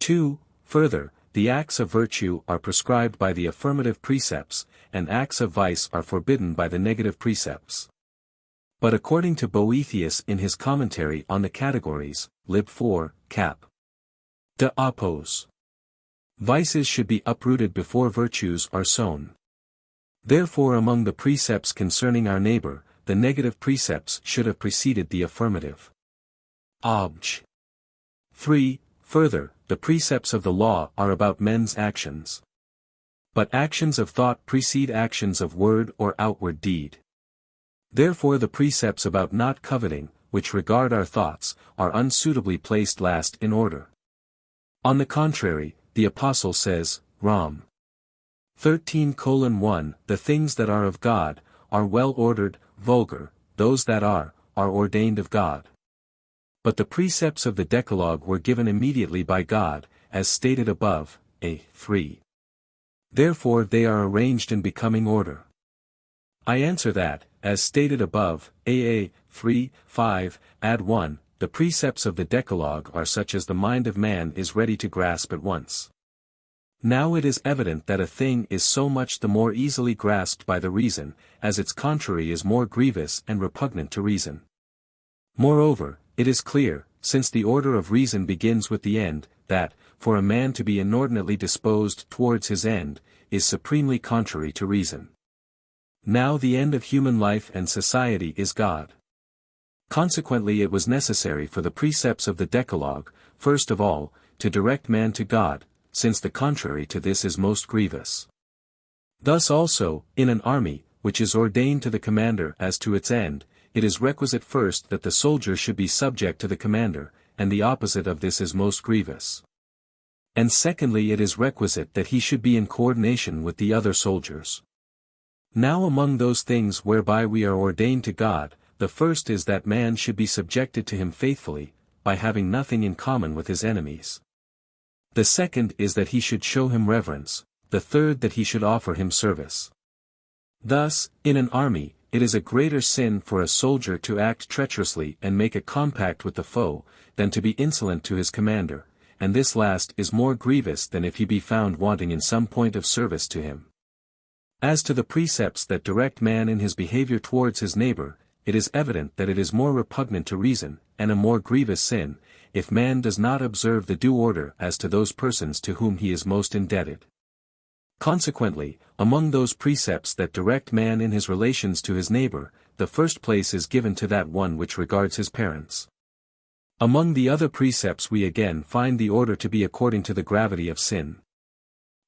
2. Further, the acts of virtue are prescribed by the affirmative precepts, and acts of vice are forbidden by the negative precepts. But according to Boethius in his commentary on the categories, lib 4, cap. De oppos. Vices should be uprooted before virtues are sown. Therefore among the precepts concerning our neighbor, the negative precepts should have preceded the affirmative. Obj. 3. Further, the precepts of the law are about men's actions. But actions of thought precede actions of word or outward deed. Therefore the precepts about not coveting, which regard our thoughts, are unsuitably placed last in order. On the contrary, the Apostle says, Rom. 13:1, the things that are of God, are well ordered, vulgar, those that are ordained of God. But the precepts of the Decalogue were given immediately by God, as stated above, a3. Therefore they are arranged in becoming order. I answer that, as stated above, aa. 3:5, add 1, the precepts of the Decalogue are such as the mind of man is ready to grasp at once. Now it is evident that a thing is so much the more easily grasped by the reason, as its contrary is more grievous and repugnant to reason. Moreover, it is clear, since the order of reason begins with the end, that, for a man to be inordinately disposed towards his end, is supremely contrary to reason. Now the end of human life and society is God. Consequently it was necessary for the precepts of the Decalogue, first of all, to direct man to God, since the contrary to this is most grievous. Thus also, in an army, which is ordained to the commander as to its end, it is requisite first that the soldier should be subject to the commander, and the opposite of this is most grievous. And secondly it is requisite that he should be in coordination with the other soldiers. Now among those things whereby we are ordained to God, the first is that man should be subjected to him faithfully, by having nothing in common with his enemies. The second is that he should show him reverence, the third that he should offer him service. Thus, in an army, it is a greater sin for a soldier to act treacherously and make a compact with the foe, than to be insolent to his commander, and this last is more grievous than if he be found wanting in some point of service to him. As to the precepts that direct man in his behavior towards his neighbor, it is evident that it is more repugnant to reason, and a more grievous sin, if man does not observe the due order as to those persons to whom he is most indebted. Consequently, among those precepts that direct man in his relations to his neighbor, the first place is given to that one which regards his parents. Among the other precepts we again find the order to be according to the gravity of sin.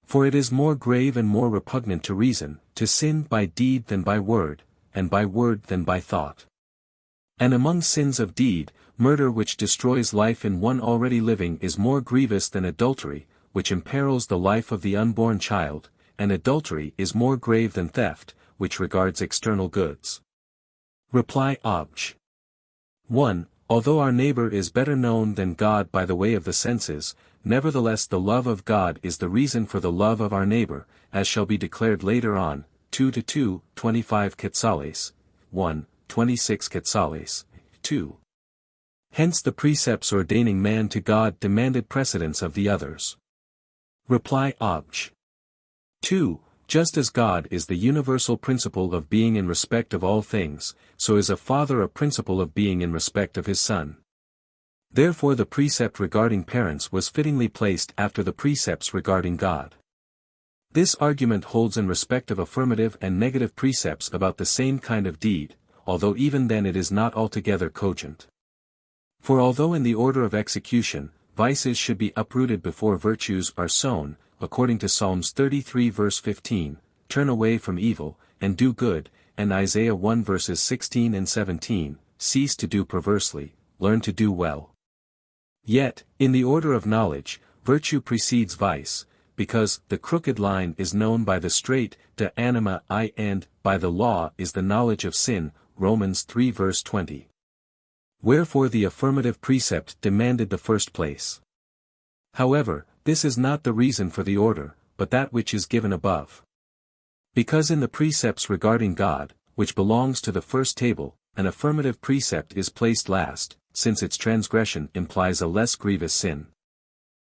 For it is more grave and more repugnant to reason, to sin by deed than by word, and by word than by thought. And among sins of deed, murder which destroys life in one already living is more grievous than adultery, which imperils the life of the unborn child, and adultery is more grave than theft, which regards external goods. Reply Obj. 1. Although our neighbor is better known than God by the way of the senses, nevertheless the love of God is the reason for the love of our neighbor, as shall be declared later on, 2:2, 25 quetzales, 1, 26 quetzales, 2. Hence the precepts ordaining man to God demanded precedence of the others. Reply Obj. 2. Just as God is the universal principle of being in respect of all things, so is a father a principle of being in respect of his son. Therefore the precept regarding parents was fittingly placed after the precepts regarding God. This argument holds in respect of affirmative and negative precepts about the same kind of deed, although even then it is not altogether cogent. For although in the order of execution, vices should be uprooted before virtues are sown, according to Psalms 33 verse 15, turn away from evil, and do good, and Isaiah 1 verses 16 and 17, cease to do perversely, learn to do well. Yet, in the order of knowledge, virtue precedes vice, because the crooked line is known by the straight, de anima I, and by the law is the knowledge of sin, Romans 3 verse 20. Wherefore the affirmative precept demanded the first place. However, this is not the reason for the order, but that which is given above. Because in the precepts regarding God, which belongs to the first table, an affirmative precept is placed last, since its transgression implies a less grievous sin.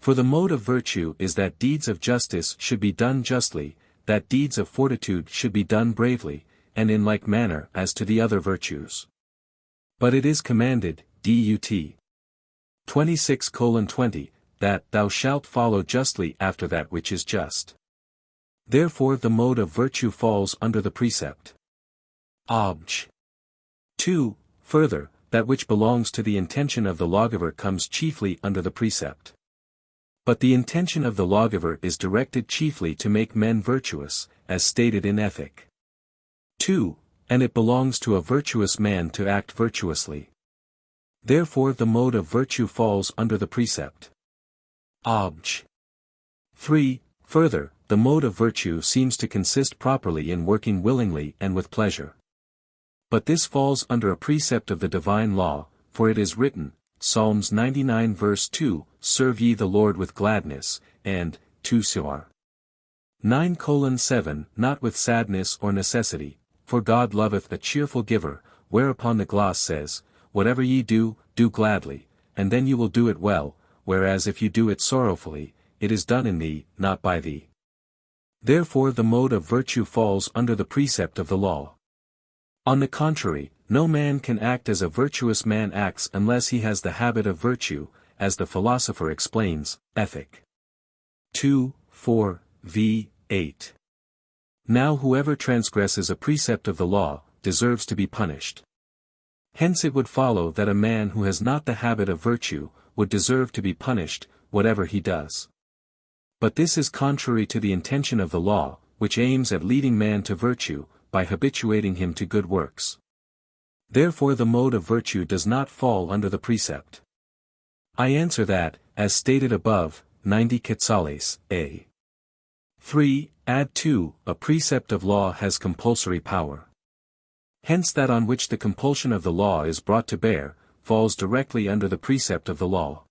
For the mode of virtue is that deeds of justice should be done justly, that deeds of fortitude should be done bravely, and in like manner as to the other virtues. But it is commanded, Dut. 26:20, that thou shalt follow justly after that which is just. Therefore the mode of virtue falls under the precept. Obj. 2. Further, that which belongs to the intention of the lawgiver comes chiefly under the precept. But the intention of the lawgiver is directed chiefly to make men virtuous, as stated in Ethic. 2, and it belongs to a virtuous man to act virtuously. Therefore the mode of virtue falls under the precept. Obj. 3. Further, the mode of virtue seems to consist properly in working willingly and with pleasure. But this falls under a precept of the divine law, for it is written, Psalms 99 verse 2, Serve ye the Lord with gladness, and, 2 Suar. 9:7, Not with sadness or necessity, for God loveth a cheerful giver, whereupon the gloss says, Whatever ye do, do gladly, and then you will do it well, whereas if you do it sorrowfully, it is done in thee, not by thee. Therefore the mode of virtue falls under the precept of the law. On the contrary, no man can act as a virtuous man acts unless he has the habit of virtue, as the philosopher explains, Ethic. 2, 4, v. 8. Now whoever transgresses a precept of the law, deserves to be punished. Hence it would follow that a man who has not the habit of virtue, would deserve to be punished, whatever he does. But this is contrary to the intention of the law, which aims at leading man to virtue, by habituating him to good works. Therefore the mode of virtue does not fall under the precept. I answer that, as stated above, 90 quetzales, a. 3, add 2, a precept of law has compulsory power. Hence that on which the compulsion of the law is brought to bear, falls directly under the precept of the law.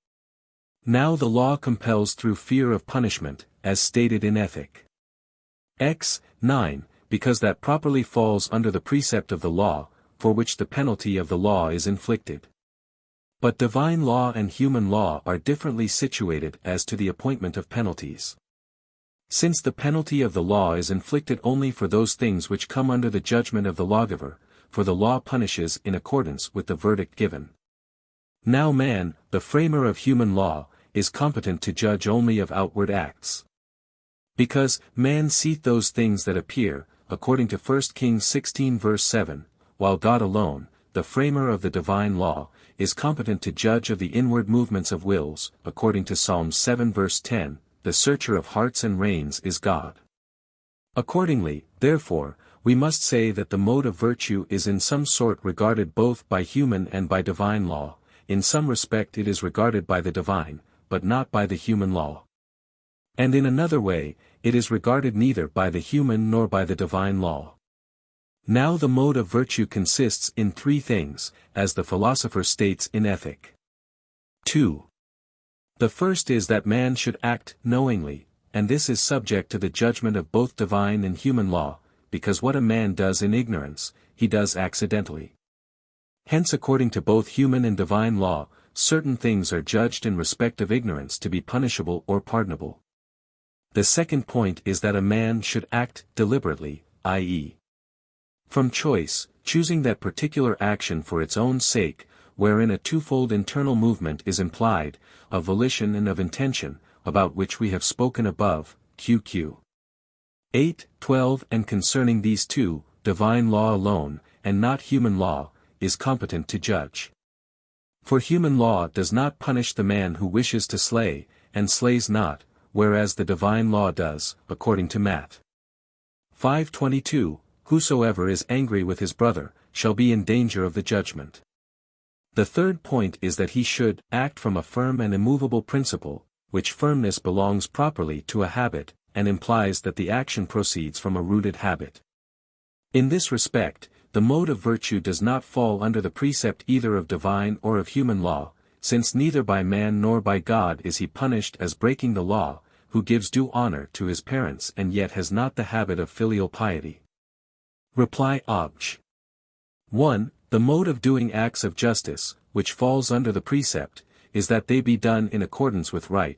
Now the law compels through fear of punishment, as stated in Ethic. X. 9, because that properly falls under the precept of the law, for which the penalty of the law is inflicted. But divine law and human law are differently situated as to the appointment of penalties. Since the penalty of the law is inflicted only for those things which come under the judgment of the lawgiver, for the law punishes in accordance with the verdict given. Now man, the framer of human law, is competent to judge only of outward acts. Because, man seeth those things that appear, according to 1 Kings 16 verse 7, while God alone, the framer of the divine law, is competent to judge of the inward movements of wills, according to Psalm 7 verse 10, the searcher of hearts and reins is God. Accordingly, therefore, we must say that the mode of virtue is in some sort regarded both by human and by divine law, in some respect it is regarded by the divine, but not by the human law. And in another way, it is regarded neither by the human nor by the divine law. Now the mode of virtue consists in three things, as the philosopher states in Ethic. 2. The first is that man should act knowingly, and this is subject to the judgment of both divine and human law, because what a man does in ignorance, he does accidentally. Hence according to both human and divine law, certain things are judged in respect of ignorance to be punishable or pardonable. The second point is that a man should act deliberately, i.e., from choice, choosing that particular action for its own sake, wherein a twofold internal movement is implied, of volition and of intention, about which we have spoken above, QQ 8:12, and concerning these two, divine law alone, and not human law, is competent to judge. For human law does not punish the man who wishes to slay, and slays not, whereas the divine law does, according to Matt. 5:22, Whosoever is angry with his brother, shall be in danger of the judgment. The third point is that he should act from a firm and immovable principle, which firmness belongs properly to a habit, and implies that the action proceeds from a rooted habit. In this respect, the mode of virtue does not fall under the precept either of divine or of human law, since neither by man nor by God is he punished as breaking the law, who gives due honor to his parents and yet has not the habit of filial piety. Reply Obj. 1. The mode of doing acts of justice, which falls under the precept, is that they be done in accordance with right,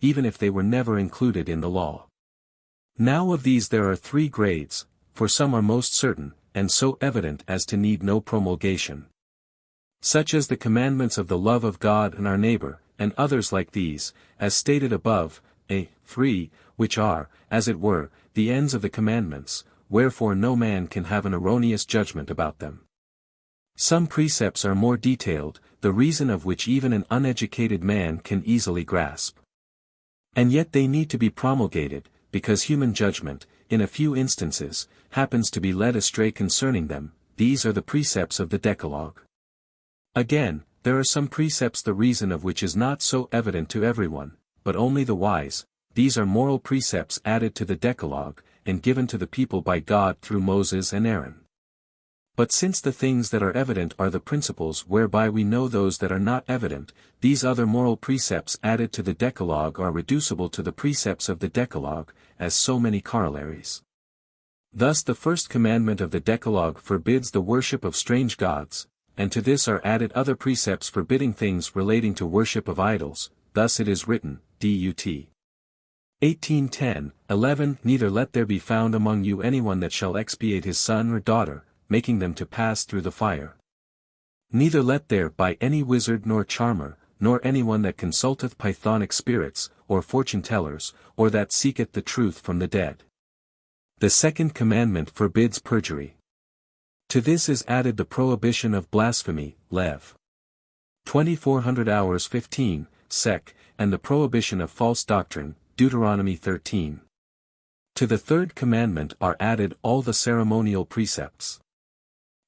even if they were never included in the law. Now of these there are 3 grades, for some are most certain, and so evident as to need no promulgation. Such as the commandments of the love of God and our neighbor, and others like these, as stated above, a. 3, which are, as it were, the ends of the commandments, wherefore no man can have an erroneous judgment about them. Some precepts are more detailed, the reason of which even an uneducated man can easily grasp. And yet they need to be promulgated, because human judgment, in a few instances, happens to be led astray concerning them. These are the precepts of the Decalogue. Again, there are some precepts the reason of which is not so evident to everyone, but only the wise. These are moral precepts added to the Decalogue, and given to the people by God through Moses and Aaron. But since the things that are evident are the principles whereby we know those that are not evident, these other moral precepts added to the Decalogue are reducible to the precepts of the Decalogue, as so many corollaries. Thus the first commandment of the Decalogue forbids the worship of strange gods, and to this are added other precepts forbidding things relating to worship of idols. Thus it is written, Dut. 18:10-11 Neither let there be found among you anyone that shall expiate his son or daughter, making them to pass through the fire. Neither let there by any wizard nor charmer, nor anyone that consulteth pythonic spirits, or fortune-tellers, or that seeketh the truth from the dead. The second commandment forbids perjury. To this is added the prohibition of blasphemy, Lev. 2400 hours 15, sec, and the prohibition of false doctrine, Deuteronomy 13. To the third commandment are added all the ceremonial precepts.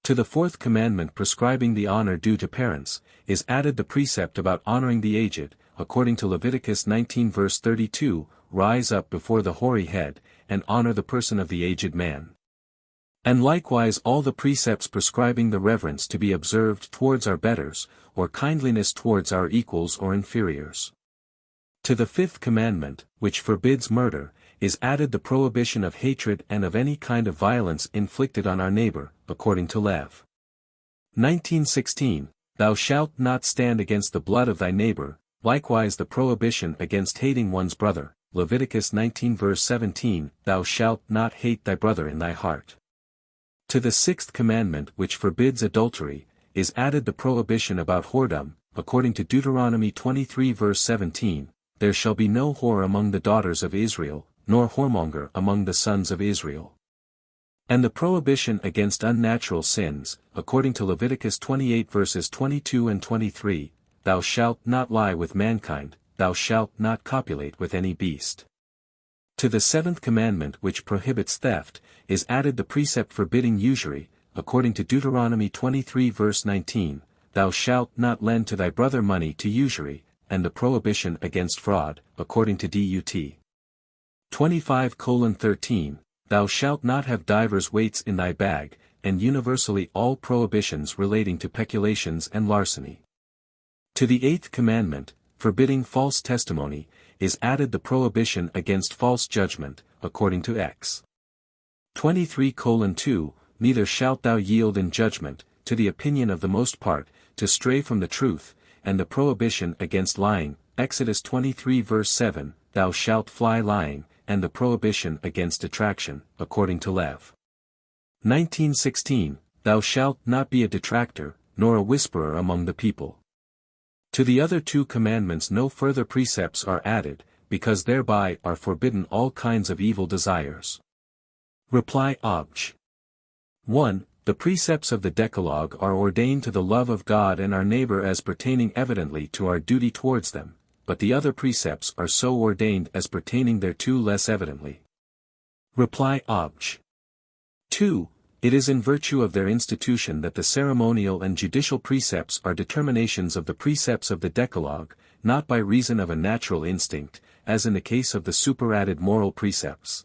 To the fourth commandment prescribing the honor due to parents, is added the precept about honoring the aged, according to Leviticus 19 verse 32, rise up before the hoary head, and honor the person of the aged man. And likewise all the precepts prescribing the reverence to be observed towards our betters, or kindliness towards our equals or inferiors. To the fifth commandment, which forbids murder, is added the prohibition of hatred and of any kind of violence inflicted on our neighbor, according to Lev. 19:16, Thou shalt not stand against the blood of thy neighbor, likewise the prohibition against hating one's brother, Leviticus 19 verse 17, Thou shalt not hate thy brother in thy heart. To the sixth commandment which forbids adultery, is added the prohibition about whoredom, according to Deuteronomy 23 verse 17, There shall be no whore among the daughters of Israel, nor whoremonger among the sons of Israel. And the prohibition against unnatural sins, according to Leviticus 28 verses 22 and 23, Thou shalt not lie with mankind, thou shalt not copulate with any beast. To the seventh commandment which prohibits theft, is added the precept forbidding usury, according to Deuteronomy 23 verse 19, Thou shalt not lend to thy brother money to usury, and the prohibition against fraud, according to Dut. 25:13, Thou shalt not have divers weights in thy bag, and universally all prohibitions relating to peculations and larceny. To the eighth commandment, forbidding false testimony, is added the prohibition against false judgment, according to Ex. 23:2, Neither shalt thou yield in judgment, to the opinion of the most part, to stray from the truth, and the prohibition against lying, Exodus 23 verse 7, Thou shalt fly lying, and the prohibition against detraction, according to Lev. 19:16, Thou shalt not be a detractor, nor a whisperer among the people. To the other two commandments no further precepts are added, because thereby are forbidden all kinds of evil desires. Reply Obj. 1. The precepts of the Decalogue are ordained to the love of God and our neighbor as pertaining evidently to our duty towards them, but the other precepts are so ordained as pertaining thereto less evidently. Reply Obj. 2. It is in virtue of their institution that the ceremonial and judicial precepts are determinations of the precepts of the Decalogue, not by reason of a natural instinct, as in the case of the superadded moral precepts.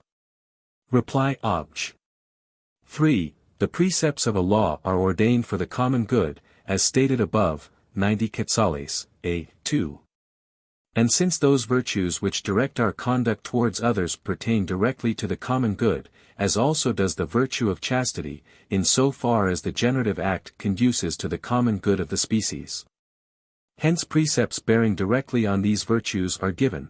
Reply Obj. 3. The precepts of a law are ordained for the common good, as stated above, 90 Quetzales, a. 2. And since those virtues which direct our conduct towards others pertain directly to the common good, as also does the virtue of chastity, in so far as the generative act conduces to the common good of the species. Hence precepts bearing directly on these virtues are given,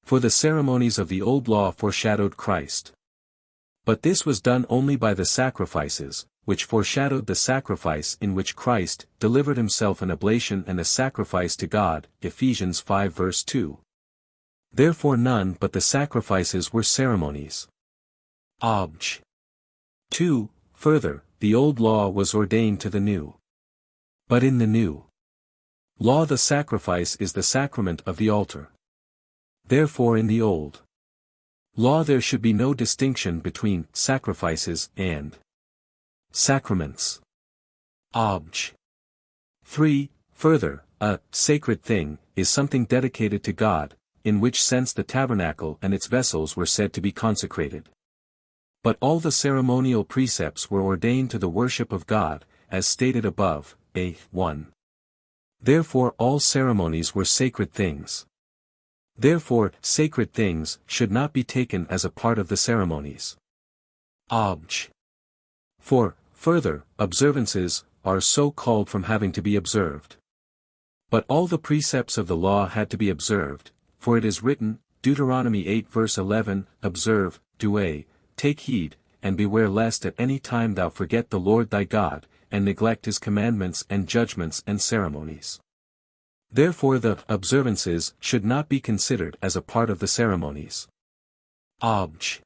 For the ceremonies of the old law foreshadowed Christ. But this was done only by the sacrifices, which foreshadowed the sacrifice in which Christ delivered himself an oblation and a sacrifice to God, Ephesians 5 verse 2. Therefore none but the sacrifices were ceremonies. Obj. 2. Further, the old law was ordained to the new. But in the new law the sacrifice is the sacrament of the altar. Therefore in the old law there should be no distinction between sacrifices and sacraments. Obj. 3. Further, a sacred thing is something dedicated to God, in which sense the tabernacle and its vessels were said to be consecrated. But all the ceremonial precepts were ordained to the worship of God, as stated above, a.1. Therefore all ceremonies were sacred things. Therefore, sacred things should not be taken as a part of the ceremonies. Obj. 4. Further, observances are so called from having to be observed. But all the precepts of the law had to be observed, for it is written, Deuteronomy 8 verse 11, Observe, do, take heed, and beware lest at any time thou forget the Lord thy God, and neglect his commandments and judgments and ceremonies. Therefore the observances should not be considered as a part of the ceremonies. Obj.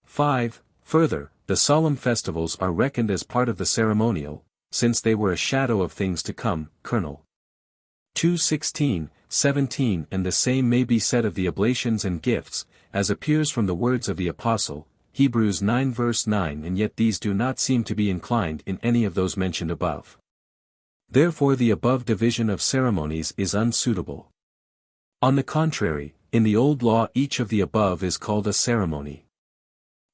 5. Further, the solemn festivals are reckoned as part of the ceremonial, since they were a shadow of things to come, Colonel. 2:16, 17 and the same may be said of the oblations and gifts, as appears from the words of the Apostle, Hebrews 9 verse 9 and yet these do not seem to be inclined in any of those mentioned above. Therefore the above division of ceremonies is unsuitable. On the contrary, in the old law each of the above is called a ceremony.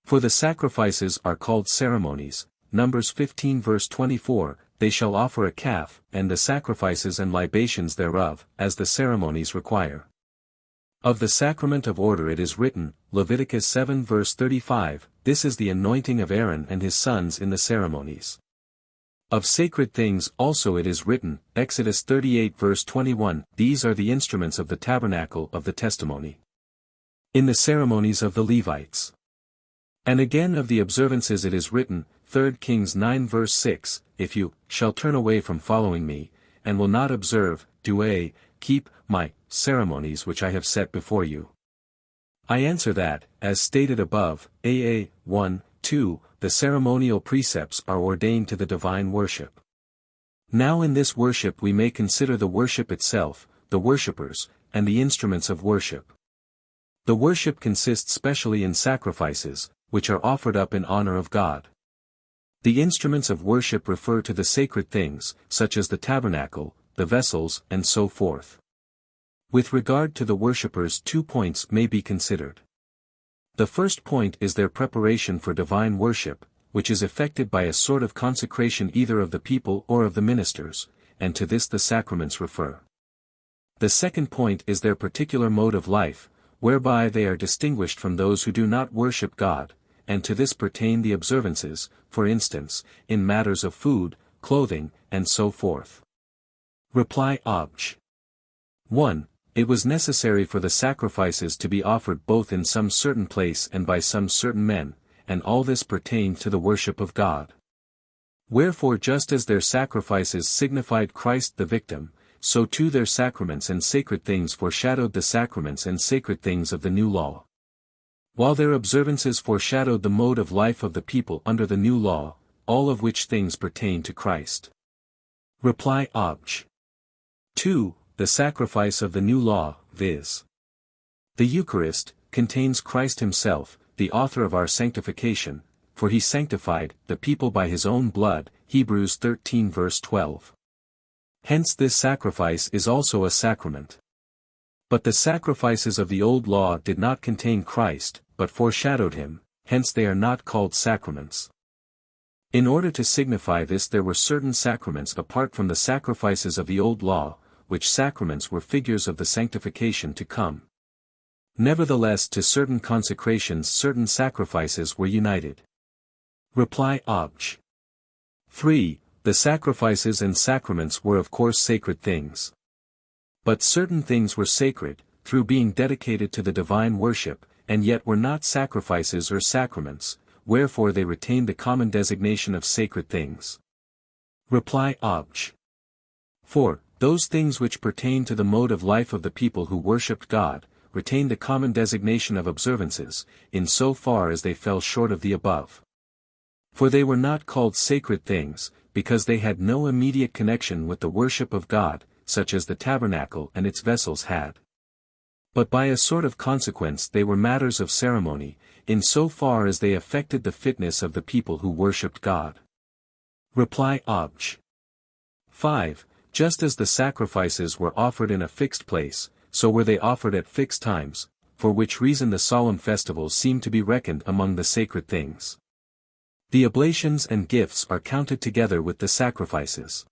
For the sacrifices are called ceremonies, Numbers 15 verse 24, they shall offer a calf, and the sacrifices and libations thereof, as the ceremonies require. Of the sacrament of order it is written, Leviticus 7 verse 35, this is the anointing of Aaron and his sons in the ceremonies. Of sacred things also it is written, Exodus 38 verse 21, these are the instruments of the tabernacle of the testimony. In the ceremonies of the Levites. And again of the observances it is written, 3 Kings 9 verse 6, if you shall turn away from following me, and will not observe, do, keep, my ceremonies which I have set before you. I answer that, as stated above, 1, 2, the ceremonial precepts are ordained to the divine worship. Now in this worship we may consider the worship itself, the worshippers, and the instruments of worship. The worship consists specially in sacrifices, which are offered up in honor of God. The instruments of worship refer to the sacred things, such as the tabernacle, the vessels, and so forth. With regard to the worshippers 2 points may be considered. The first point is their preparation for divine worship, which is effected by a sort of consecration either of the people or of the ministers, and to this the sacraments refer. The second point is their particular mode of life, whereby they are distinguished from those who do not worship God, and to this pertain the observances, for instance, in matters of food, clothing, and so forth. Reply Obj. 1. It was necessary for the sacrifices to be offered both in some certain place and by some certain men, and all this pertained to the worship of God. Wherefore just as their sacrifices signified Christ the victim, so too their sacraments and sacred things foreshadowed the sacraments and sacred things of the new law. While their observances foreshadowed the mode of life of the people under the new law, all of which things pertain to Christ. Reply Obj. 2. The sacrifice of the new law, viz. The Eucharist, contains Christ himself, the author of our sanctification, for he sanctified the people by his own blood, Hebrews 13 verse 12. Hence this sacrifice is also a sacrament. But the sacrifices of the old law did not contain Christ, but foreshadowed him, hence they are not called sacraments. In order to signify this there were certain sacraments apart from the sacrifices of the old law, which sacraments were figures of the sanctification to come. Nevertheless to certain consecrations certain sacrifices were united. Reply Obj. 3. The sacrifices and sacraments were of course sacred things. But certain things were sacred, through being dedicated to the divine worship, and yet were not sacrifices or sacraments, wherefore they retained the common designation of sacred things. Reply Obj. 4. Those things which pertain to the mode of life of the people who worshipped God, retained the common designation of observances, in so far as they fell short of the above. For they were not called sacred things, because they had no immediate connection with the worship of God, such as the tabernacle and its vessels had. But by a sort of consequence they were matters of ceremony, in so far as they affected the fitness of the people who worshipped God. Reply Obj. 5. Just as the sacrifices were offered in a fixed place, so were they offered at fixed times, for which reason the solemn festivals seem to be reckoned among the sacred things. The oblations and gifts are counted together with the sacrifices.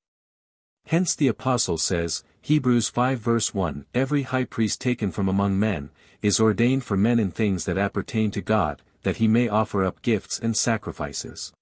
Hence the Apostle says, Hebrews 5 verse 1, every high priest taken from among men, is ordained for men in things that appertain to God, that he may offer up gifts and sacrifices.